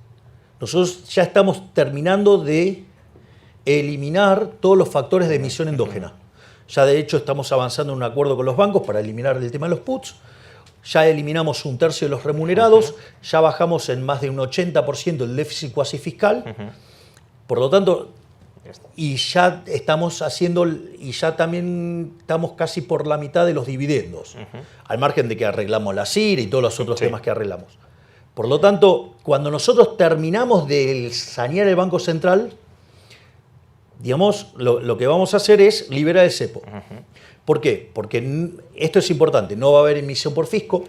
nosotros ya estamos terminando de eliminar todos los factores de emisión endógena. Ya de hecho estamos avanzando en un acuerdo con los bancos para eliminar el tema de los puts. Ya eliminamos un tercio de los remunerados, ya bajamos en más de un 80% el déficit cuasi fiscal. Por lo tanto, y ya estamos haciendo, y ya también estamos casi por la mitad de los dividendos, al margen de que arreglamos la CIR y todos los otros temas que arreglamos. Por lo tanto, cuando nosotros terminamos de sanear el Banco Central, digamos, lo que vamos a hacer es liberar el cepo. ¿Por qué? Porque esto es importante, no va a haber emisión por fisco,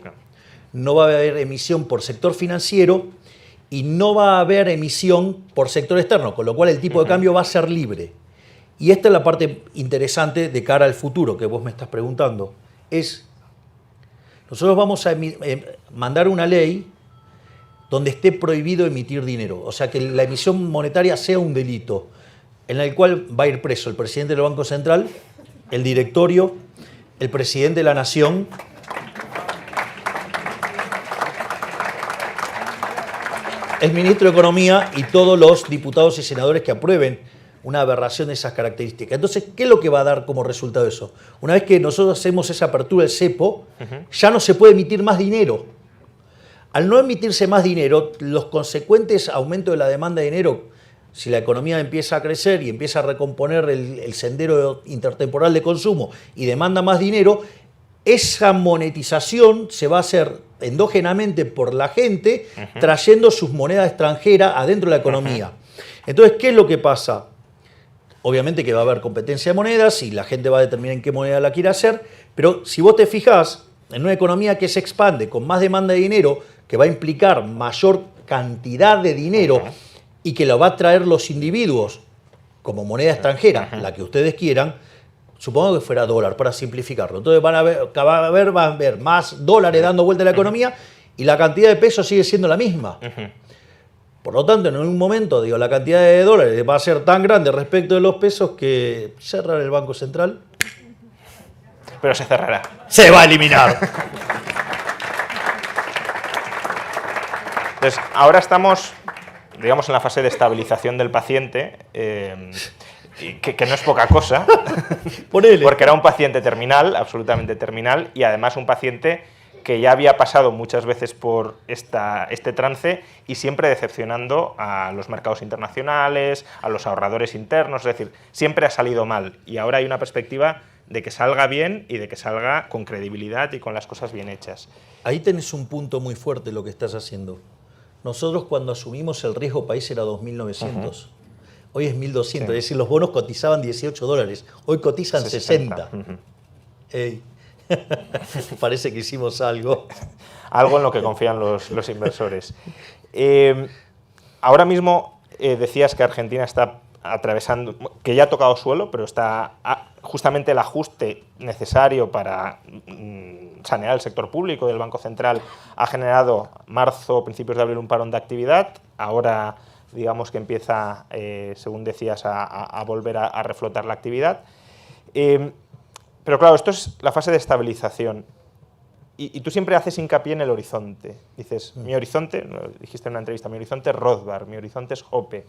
no va a haber emisión por sector financiero y no va a haber emisión por sector externo, con lo cual el tipo de cambio va a ser libre. Y esta es la parte interesante de cara al futuro que vos me estás preguntando. Nosotros vamos a mandar una ley donde esté prohibido emitir dinero, o sea que la emisión monetaria sea un delito, en el cual va a ir preso el presidente del Banco Central, el directorio, el presidente de la Nación, el ministro de Economía y todos los diputados y senadores que aprueben una aberración de esas características. Entonces, ¿qué es lo que va a dar como resultado eso? Una vez que nosotros hacemos esa apertura del cepo, ya no se puede emitir más dinero. Al no emitirse más dinero, los consecuentes aumentos de la demanda de dinero, si la economía empieza a crecer y empieza a recomponer el sendero intertemporal de consumo y demanda más dinero, esa monetización se va a hacer endógenamente por la gente, trayendo sus monedas extranjeras adentro de la economía. Entonces, ¿qué es lo que pasa? Obviamente que va a haber competencia de monedas y la gente va a determinar en qué moneda la quiere hacer, pero si vos te fijás, en una economía que se expande con más demanda de dinero, que va a implicar mayor cantidad de dinero, y que lo va a traer los individuos como moneda extranjera, la que ustedes quieran, supongo que fuera dólar, para simplificarlo. Entonces van a ver más dólares dando vuelta a la economía y la cantidad de pesos sigue siendo la misma. Por lo tanto, en un momento, digo, la cantidad de dólares va a ser tan grande respecto de los pesos que cerrar el Banco Central... Pero se cerrará. ¡Se va a eliminar! Entonces, ahora estamos, digamos, en la fase de estabilización del paciente, que no es poca cosa, porque era un paciente terminal, absolutamente terminal, y además un paciente que ya había pasado muchas veces por este trance y siempre decepcionando a los mercados internacionales, a los ahorradores internos, es decir, siempre ha salido mal. Y ahora hay una perspectiva de que salga bien y de que salga con credibilidad y con las cosas bien hechas. Ahí tenés un punto muy fuerte lo que estás haciendo. Nosotros cuando asumimos el riesgo país era 2.900. Hoy es 1.200. Es decir, los bonos cotizaban $18. Hoy cotizan 60. Parece que hicimos algo. Algo en lo que confían los inversores. Ahora mismo decías que Argentina está atravesando, que ya ha tocado suelo, pero está justamente el ajuste necesario para sanear el sector público del Banco Central ha generado marzo, principios de abril, un parón de actividad. Ahora, digamos que empieza, según decías, a volver a reflotar la actividad. Pero claro, esto es la fase de estabilización. Y tú siempre haces hincapié en el horizonte. Dices, mi horizonte, lo dijiste en una entrevista, mi horizonte es Rothbard, mi horizonte es Hoppe.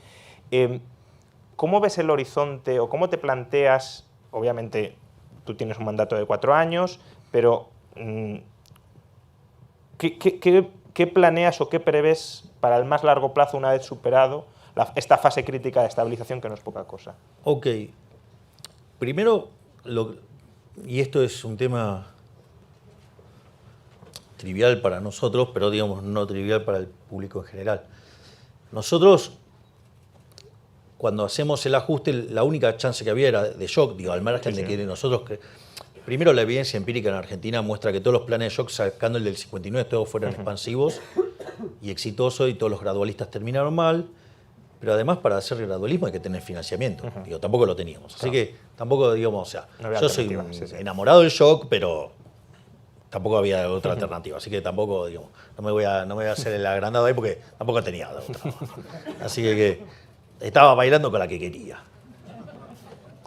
¿Cómo ves el horizonte o cómo te planteas? Obviamente, tú tienes un mandato de 4 años, pero ¿qué planeas o qué prevés para el más largo plazo una vez superado esta fase crítica de estabilización, que no es poca cosa? Ok. Primero, y esto es un tema trivial para nosotros, pero digamos no trivial para el público en general. Nosotros, cuando hacemos el ajuste, la única chance que había era de shock, digo, al margen de que nosotros... Primero, la evidencia empírica en Argentina muestra que todos los planes de shock, sacando el del 59, todos fueron expansivos y exitosos, y todos los gradualistas terminaron mal. Pero además, para hacer gradualismo hay que tener financiamiento. Digo, tampoco lo teníamos. Así que tampoco, digamos, o sea, yo soy enamorado del shock, pero tampoco había otra alternativa. Así que tampoco, digamos, no me voy a hacer el agrandado ahí porque tampoco tenía otra. Así que estaba bailando con la que quería.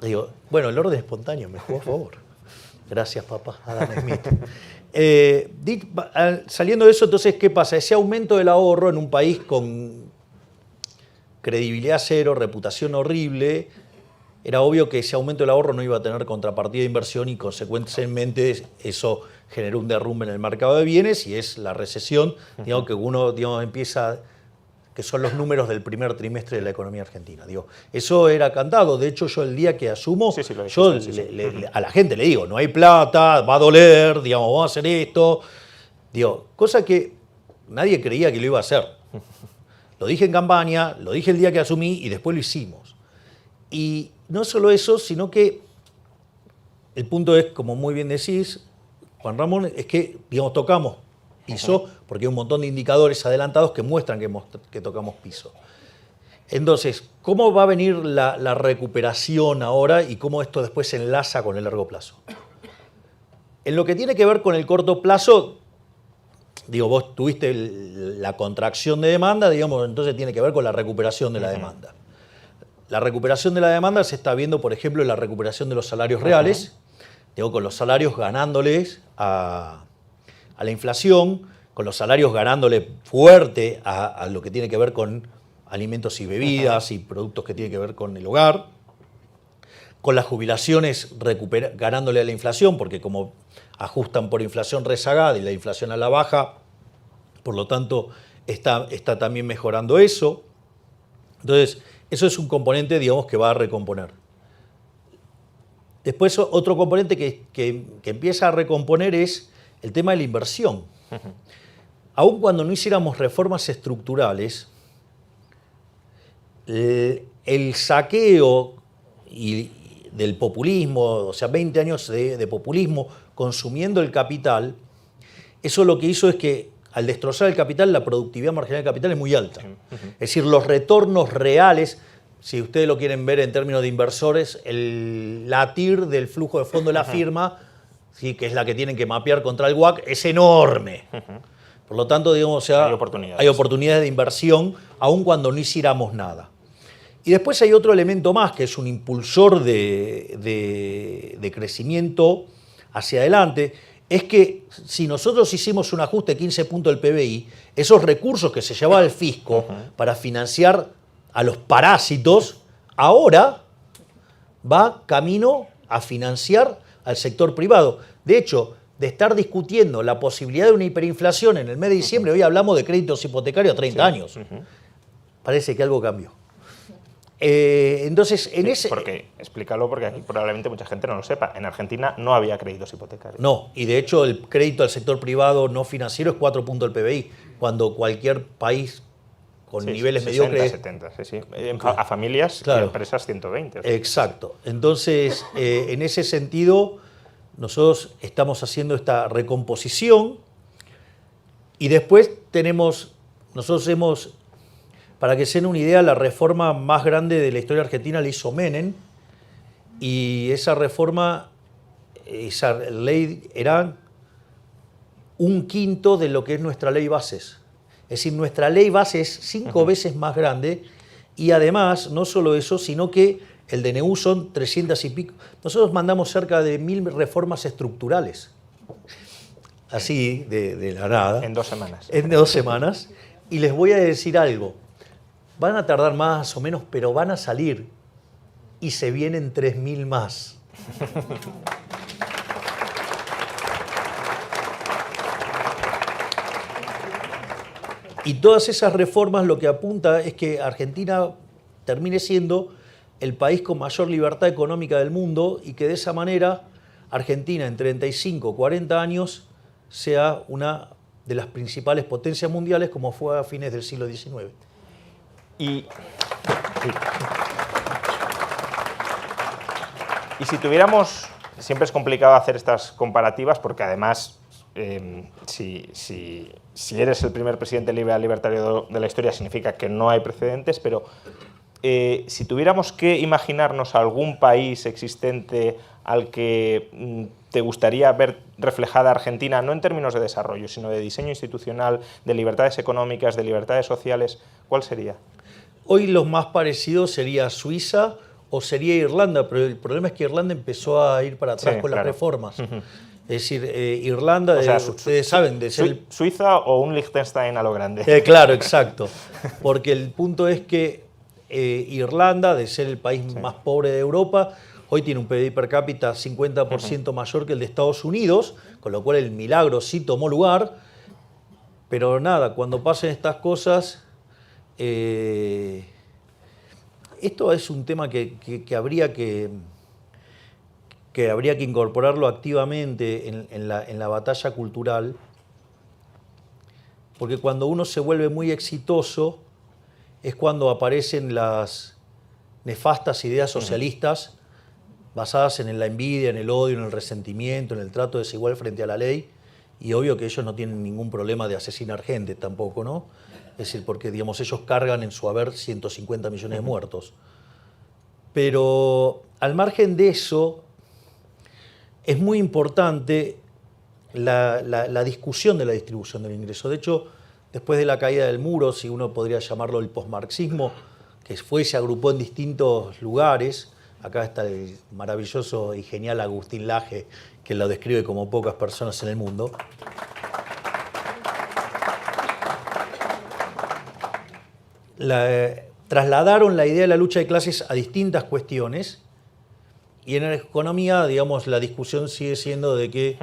Digo, bueno, el orden espontáneo me jugó a favor. Gracias, papá, Adam Smith. Saliendo de eso, entonces, ¿qué pasa? Ese aumento del ahorro en un país con credibilidad cero, reputación horrible, era obvio que ese aumento del ahorro no iba a tener contrapartida de inversión y, consecuentemente, eso generó un derrumbe en el mercado de bienes y es la recesión, digamos, que uno empieza, que son los números del primer trimestre de la economía argentina. Digo, eso era cantado. De hecho, yo el día que asumo, a la gente le digo, no hay plata, va a doler, digamos, vamos a hacer esto. Digo, cosa que nadie creía que lo iba a hacer. Lo dije en campaña, lo dije el día que asumí y después lo hicimos. Y no solo eso, sino que el punto es, como muy bien decís, Juan Ramón, es que, digamos, tocamos piso, porque hay un montón de indicadores adelantados que muestran que tocamos piso. Entonces, ¿cómo va a venir la recuperación ahora y cómo esto después se enlaza con el largo plazo? En lo que tiene que ver con el corto plazo, digo, vos tuviste la contracción de demanda, digamos, entonces tiene que ver con la recuperación de la demanda. La recuperación de la demanda se está viendo, por ejemplo, en la recuperación de los salarios reales, digo, con los salarios ganándoles a la inflación, con los salarios ganándole fuerte a lo que tiene que ver con alimentos y bebidas y productos que tienen que ver con el hogar, con las jubilaciones ganándole a la inflación, porque como ajustan por inflación rezagada y la inflación a la baja, por lo tanto está también mejorando eso. Entonces, eso es un componente, digamos, que va a recomponer. Después, otro componente que empieza a recomponer es el tema de la inversión. Aun cuando no hiciéramos reformas estructurales, el saqueo del populismo, o sea, 20 años de populismo consumiendo el capital, eso lo que hizo es que al destrozar el capital, la productividad marginal del capital es muy alta. Es decir, los retornos reales, si ustedes lo quieren ver en términos de inversores, la TIR del flujo de fondo de la firma, ¿sí?, que es la que tienen que mapear contra el WACC, es enorme. Por lo tanto, digamos, o sea, hay oportunidades de inversión, aun cuando no hiciéramos nada. Y después hay otro elemento más, que es un impulsor de crecimiento hacia adelante, es que si nosotros hicimos un ajuste de 15 puntos del PBI, esos recursos que se llevaba el fisco para financiar a los parásitos, ahora va camino a financiar al sector privado. De hecho, de estar discutiendo la posibilidad de una hiperinflación en el mes de diciembre, hoy hablamos de créditos hipotecarios a 30 años. Parece que algo cambió. Entonces, en ese... Explícalo porque aquí probablemente mucha gente no lo sepa. En Argentina no había créditos hipotecarios. No, y de hecho el crédito al sector privado no financiero es 4 puntos del PBI, cuando cualquier país con niveles 60, mediocres... 70, sí. A familias y empresas 120. Exacto. Entonces, en ese sentido, nosotros estamos haciendo esta recomposición y después nosotros hemos... Para que se den una idea, la reforma más grande de la historia argentina la hizo Menem, y esa reforma, esa ley era 1/5 de lo que es nuestra ley bases. Es decir, nuestra ley base es 5 veces más grande, y además, no solo eso, sino que el DNU son 300 y pico. Nosotros mandamos cerca de 1000 reformas estructurales. Así, de la nada. En 2 semanas. En 2 semanas. Y les voy a decir algo. Van a tardar más o menos, pero van a salir. Y se vienen 3000 más. Y todas esas reformas lo que apunta es que Argentina termine siendo el país con mayor libertad económica del mundo y que de esa manera Argentina en 35 o 40 años sea una de las principales potencias mundiales como fue a fines del siglo XIX. Y si tuviéramos, siempre es complicado hacer estas comparativas porque además si eres el primer presidente liberal libertario de la historia significa que no hay precedentes, pero si tuviéramos que imaginarnos algún país existente al que te gustaría ver reflejada Argentina, no en términos de desarrollo, sino de diseño institucional, de libertades económicas, de libertades sociales, ¿cuál sería? Hoy lo más parecido sería Suiza o sería Irlanda, pero el problema es que Irlanda empezó a ir para atrás con las reformas. Es decir, Irlanda, o sea, ustedes saben, de ser Suiza o un Liechtenstein a lo grande. Claro, exacto. Porque el punto es que Irlanda, de ser el país más pobre de Europa, hoy tiene un PIB per cápita 50% mayor que el de Estados Unidos, con lo cual el milagro sí tomó lugar. Pero nada, cuando pasen estas cosas, esto es un tema que habría que incorporarlo activamente en la batalla cultural, porque cuando uno se vuelve muy exitoso es cuando aparecen las nefastas ideas socialistas basadas en la envidia, en el odio, en el resentimiento, en el trato desigual frente a la ley, y obvio que ellos no tienen ningún problema de asesinar gente tampoco, ¿no? Es decir, porque digamos, ellos cargan en su haber 150 millones de muertos. Pero al margen de eso, es muy importante la discusión de la distribución del ingreso. De hecho, después de la caída del muro, si uno podría llamarlo el posmarxismo, que se agrupó en distintos lugares, acá está el maravilloso y genial Agustín Laje, que lo describe como pocas personas en el mundo. Trasladaron la idea de la lucha de clases a distintas cuestiones. Y en la economía, digamos, la discusión sigue siendo de que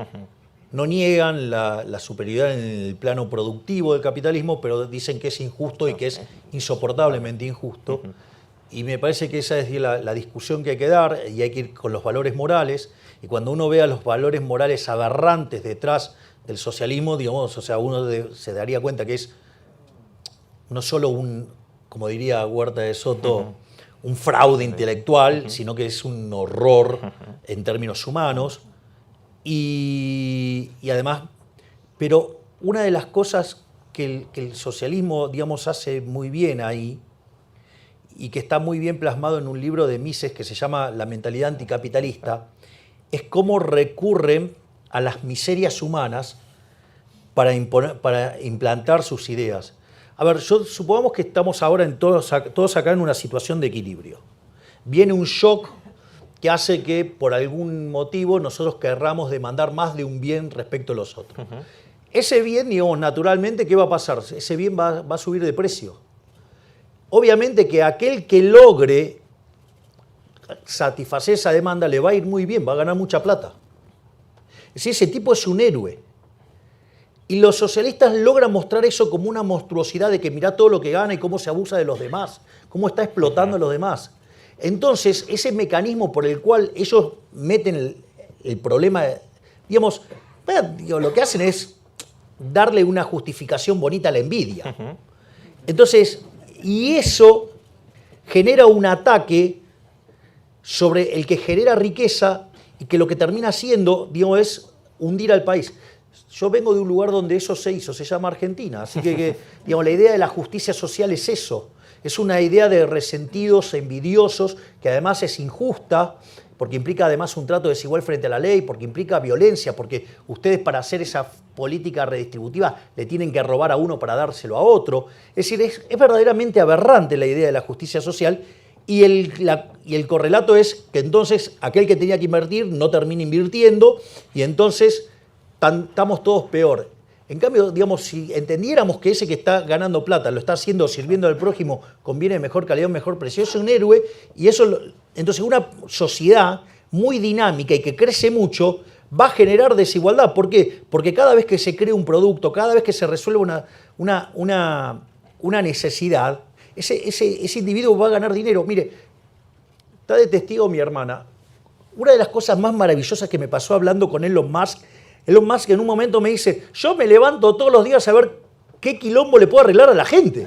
no niegan la superioridad en el plano productivo del capitalismo, pero dicen que es injusto y que es insoportablemente injusto. Y me parece que esa es la discusión que hay que dar, y hay que ir con los valores morales. Y cuando uno vea los valores morales aberrantes detrás del socialismo, digamos, o sea, uno se daría cuenta que es no solo como diría Huerta de Soto, un fraude intelectual, sino que es un horror en términos humanos. Y además, pero una de las cosas que el socialismo, digamos, hace muy bien ahí, y que está muy bien plasmado en un libro de Mises que se llama La mentalidad anticapitalista, es cómo recurren a las miserias humanas para implantar sus ideas. A ver, supongamos que estamos ahora todos acá en una situación de equilibrio. Viene un shock que hace que por algún motivo nosotros querramos demandar más de un bien respecto a los otros. Ese bien, digamos, naturalmente, ¿qué va a pasar? Ese bien va a subir de precio. Obviamente que aquel que logre satisfacer esa demanda le va a ir muy bien, va a ganar mucha plata. Es decir, ese tipo es un héroe. Y los socialistas logran mostrar eso como una monstruosidad de que mirá todo lo que gana y cómo se abusa de los demás, cómo está explotando a los demás. Entonces, ese mecanismo por el cual ellos meten el problema, digamos, lo que hacen es darle una justificación bonita a la envidia. Entonces, y eso genera un ataque sobre el que genera riqueza y que lo que termina haciendo, digamos, es hundir al país. Yo vengo de un lugar donde eso se hizo, se llama Argentina, así que digamos, la idea de la justicia social es eso, es una idea de resentidos, envidiosos, que además es injusta, porque implica además un trato desigual frente a la ley, porque implica violencia, porque ustedes para hacer esa política redistributiva le tienen que robar a uno para dárselo a otro. Es decir, es verdaderamente aberrante la idea de la justicia social, y el correlato es que entonces aquel que tenía que invertir no termina invirtiendo y entonces estamos todos peor. En cambio, digamos, si entendiéramos que ese que está ganando plata lo está haciendo sirviendo al prójimo con bienes de mejor calidad, mejor precio, es un héroe y eso, entonces una sociedad muy dinámica y que crece mucho va a generar desigualdad. ¿Por qué? Porque cada vez que se crea un producto, cada vez que se resuelve una necesidad, ese individuo va a ganar dinero. Mire, está de testigo mi hermana. Una de las cosas más maravillosas que me pasó hablando con Elon Musk en un momento me dice, yo me levanto todos los días a ver qué quilombo le puedo arreglar a la gente.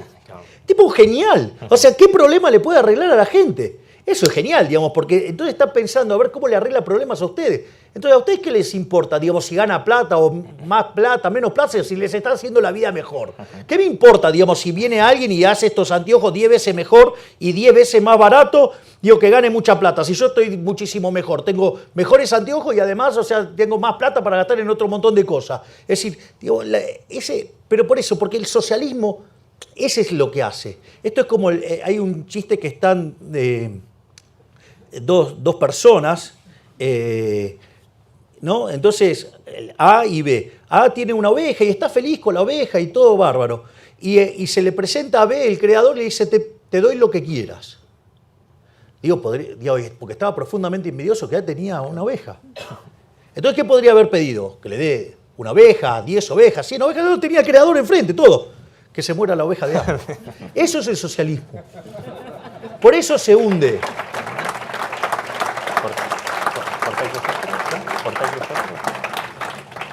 Tipo genial. O sea, ¿qué problema le puede arreglar a la gente? Eso es genial, digamos, porque entonces está pensando a ver cómo le arregla problemas a ustedes. Entonces, ¿a ustedes qué les importa? Digamos, si gana plata o más plata, menos plata, si les está haciendo la vida mejor. ¿Qué me importa, digamos, si viene alguien y hace estos anteojos 10 veces mejor y 10 veces más barato, digo, que gane mucha plata? Si yo estoy muchísimo mejor, tengo mejores anteojos y además, o sea, tengo más plata para gastar en otro montón de cosas. Es decir, digo, pero por eso, porque el socialismo, ese es lo que hace. Esto es como, hay un chiste que están dos personas, ¿no? Entonces, A y B. A tiene una oveja y está feliz con la oveja y todo bárbaro. Y se le presenta a B, el creador, y le dice, te doy lo que quieras. Digo, porque estaba profundamente envidioso que ya tenía una oveja. Entonces, ¿qué podría haber pedido? Que le dé una oveja, 10 ovejas, 100 ovejas. No, tenía el creador enfrente, todo. Que se muera la oveja de A. Eso es el socialismo. Por eso se hunde.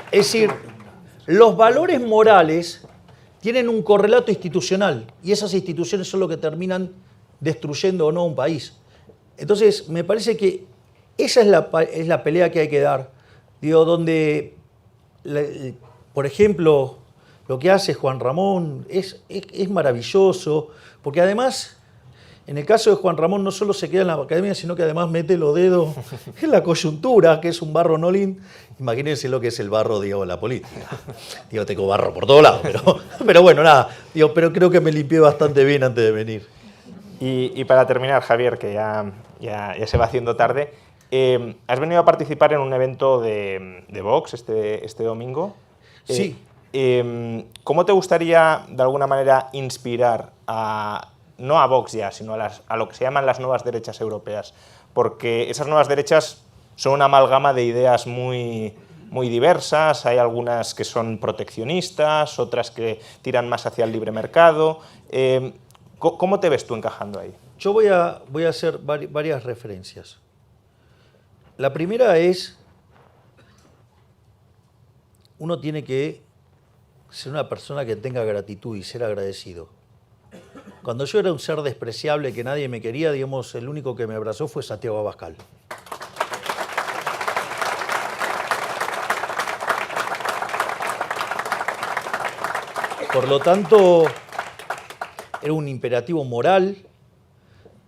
Es decir, los valores morales tienen un correlato institucional y esas instituciones son lo que terminan destruyendo o no un país. Entonces, me parece que esa es la pelea que hay que dar. Digo, donde, por ejemplo, lo que hace Juan Ramón es maravilloso, porque además, en el caso de Juan Ramón, no solo se queda en la academia, sino que además mete los dedos en la coyuntura, que es un barro Nolin. Imagínense lo que es el barro, digo, en la política. Digo, tengo barro por todos lados, pero bueno, nada. Digo, pero creo que me limpié bastante bien antes de venir. Y para terminar, Javier, que ya se va haciendo tarde, has venido a participar en un evento de Vox este domingo. Sí. ¿Cómo te gustaría, de alguna manera, inspirar no a Vox ya, sino a lo que se llaman las nuevas derechas europeas? Porque esas nuevas derechas son una amalgama de ideas muy diversas. Hay algunas que son proteccionistas, otras que tiran más hacia el libre mercado. ¿Cómo te ves tú encajando ahí? Yo voy a hacer varias referencias. La primera es, uno tiene que ser una persona que tenga gratitud y ser agradecido. Cuando yo era un ser despreciable que nadie me quería, digamos, el único que me abrazó fue Santiago Abascal. Por lo tanto, era un imperativo moral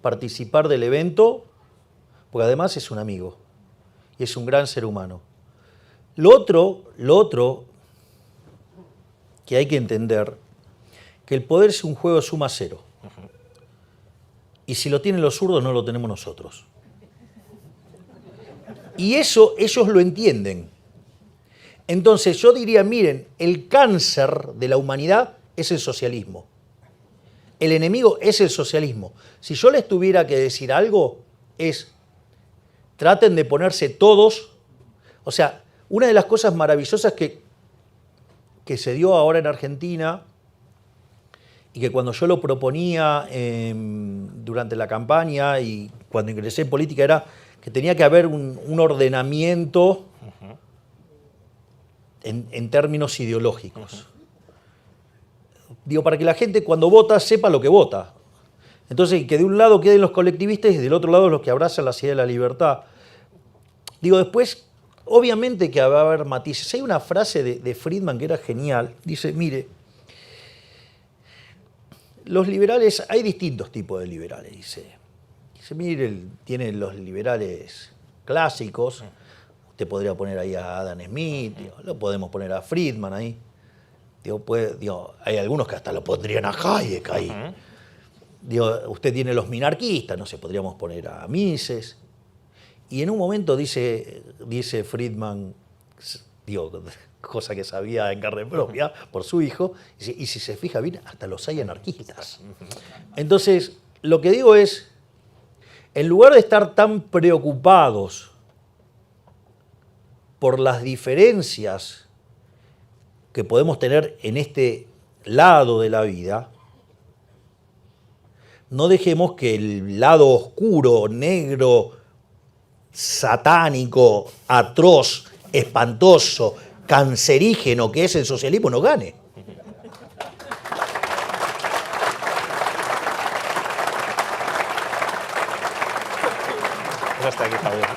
participar del evento, porque además es un amigo y es un gran ser humano. Lo otro que hay que entender, que el poder es un juego de suma cero. Y si lo tienen los zurdos, no lo tenemos nosotros. Y eso ellos lo entienden. Entonces yo diría, miren, el cáncer de la humanidad es el socialismo. El enemigo es el socialismo. Si yo les tuviera que decir algo, es traten de ponerse todos. O sea, una de las cosas maravillosas que se dio ahora en Argentina, y que cuando yo lo proponía durante la campaña y cuando ingresé en política, era que tenía que haber un ordenamiento en términos ideológicos. Digo, para que la gente cuando vota sepa lo que vota. Entonces, que de un lado queden los colectivistas y del otro lado los que abrazan la idea de la libertad. Digo, después, obviamente que va a haber matices. Hay una frase de Friedman que era genial. Dice, mire, los liberales, hay distintos tipos de liberales, dice, mire, tienen los liberales clásicos, usted podría poner ahí a Adam Smith, lo podemos poner a Friedman ahí, hay algunos que hasta lo pondrían a Hayek ahí. digo, usted tiene los minarquistas, no sé, podríamos poner a Mises. Y en un momento dice Friedman, digo, cosa que sabía en carne propia por su hijo, dice, y si se fija bien, hasta los hay anarquistas. Entonces, lo que digo es, en lugar de estar tan preocupados por las diferencias que podemos tener en este lado de la vida, no dejemos que el lado oscuro, negro, satánico, atroz, espantoso, cancerígeno que es el socialismo nos gane. Pues hasta aquí, Javier.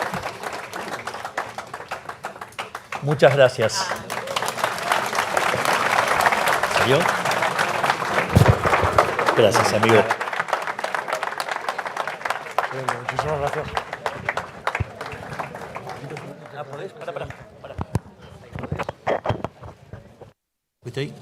Muchas gracias. ¿Salió? Gracias, amigo. Muchísimas gracias. ¿Podés? Para. ¿Viste ahí?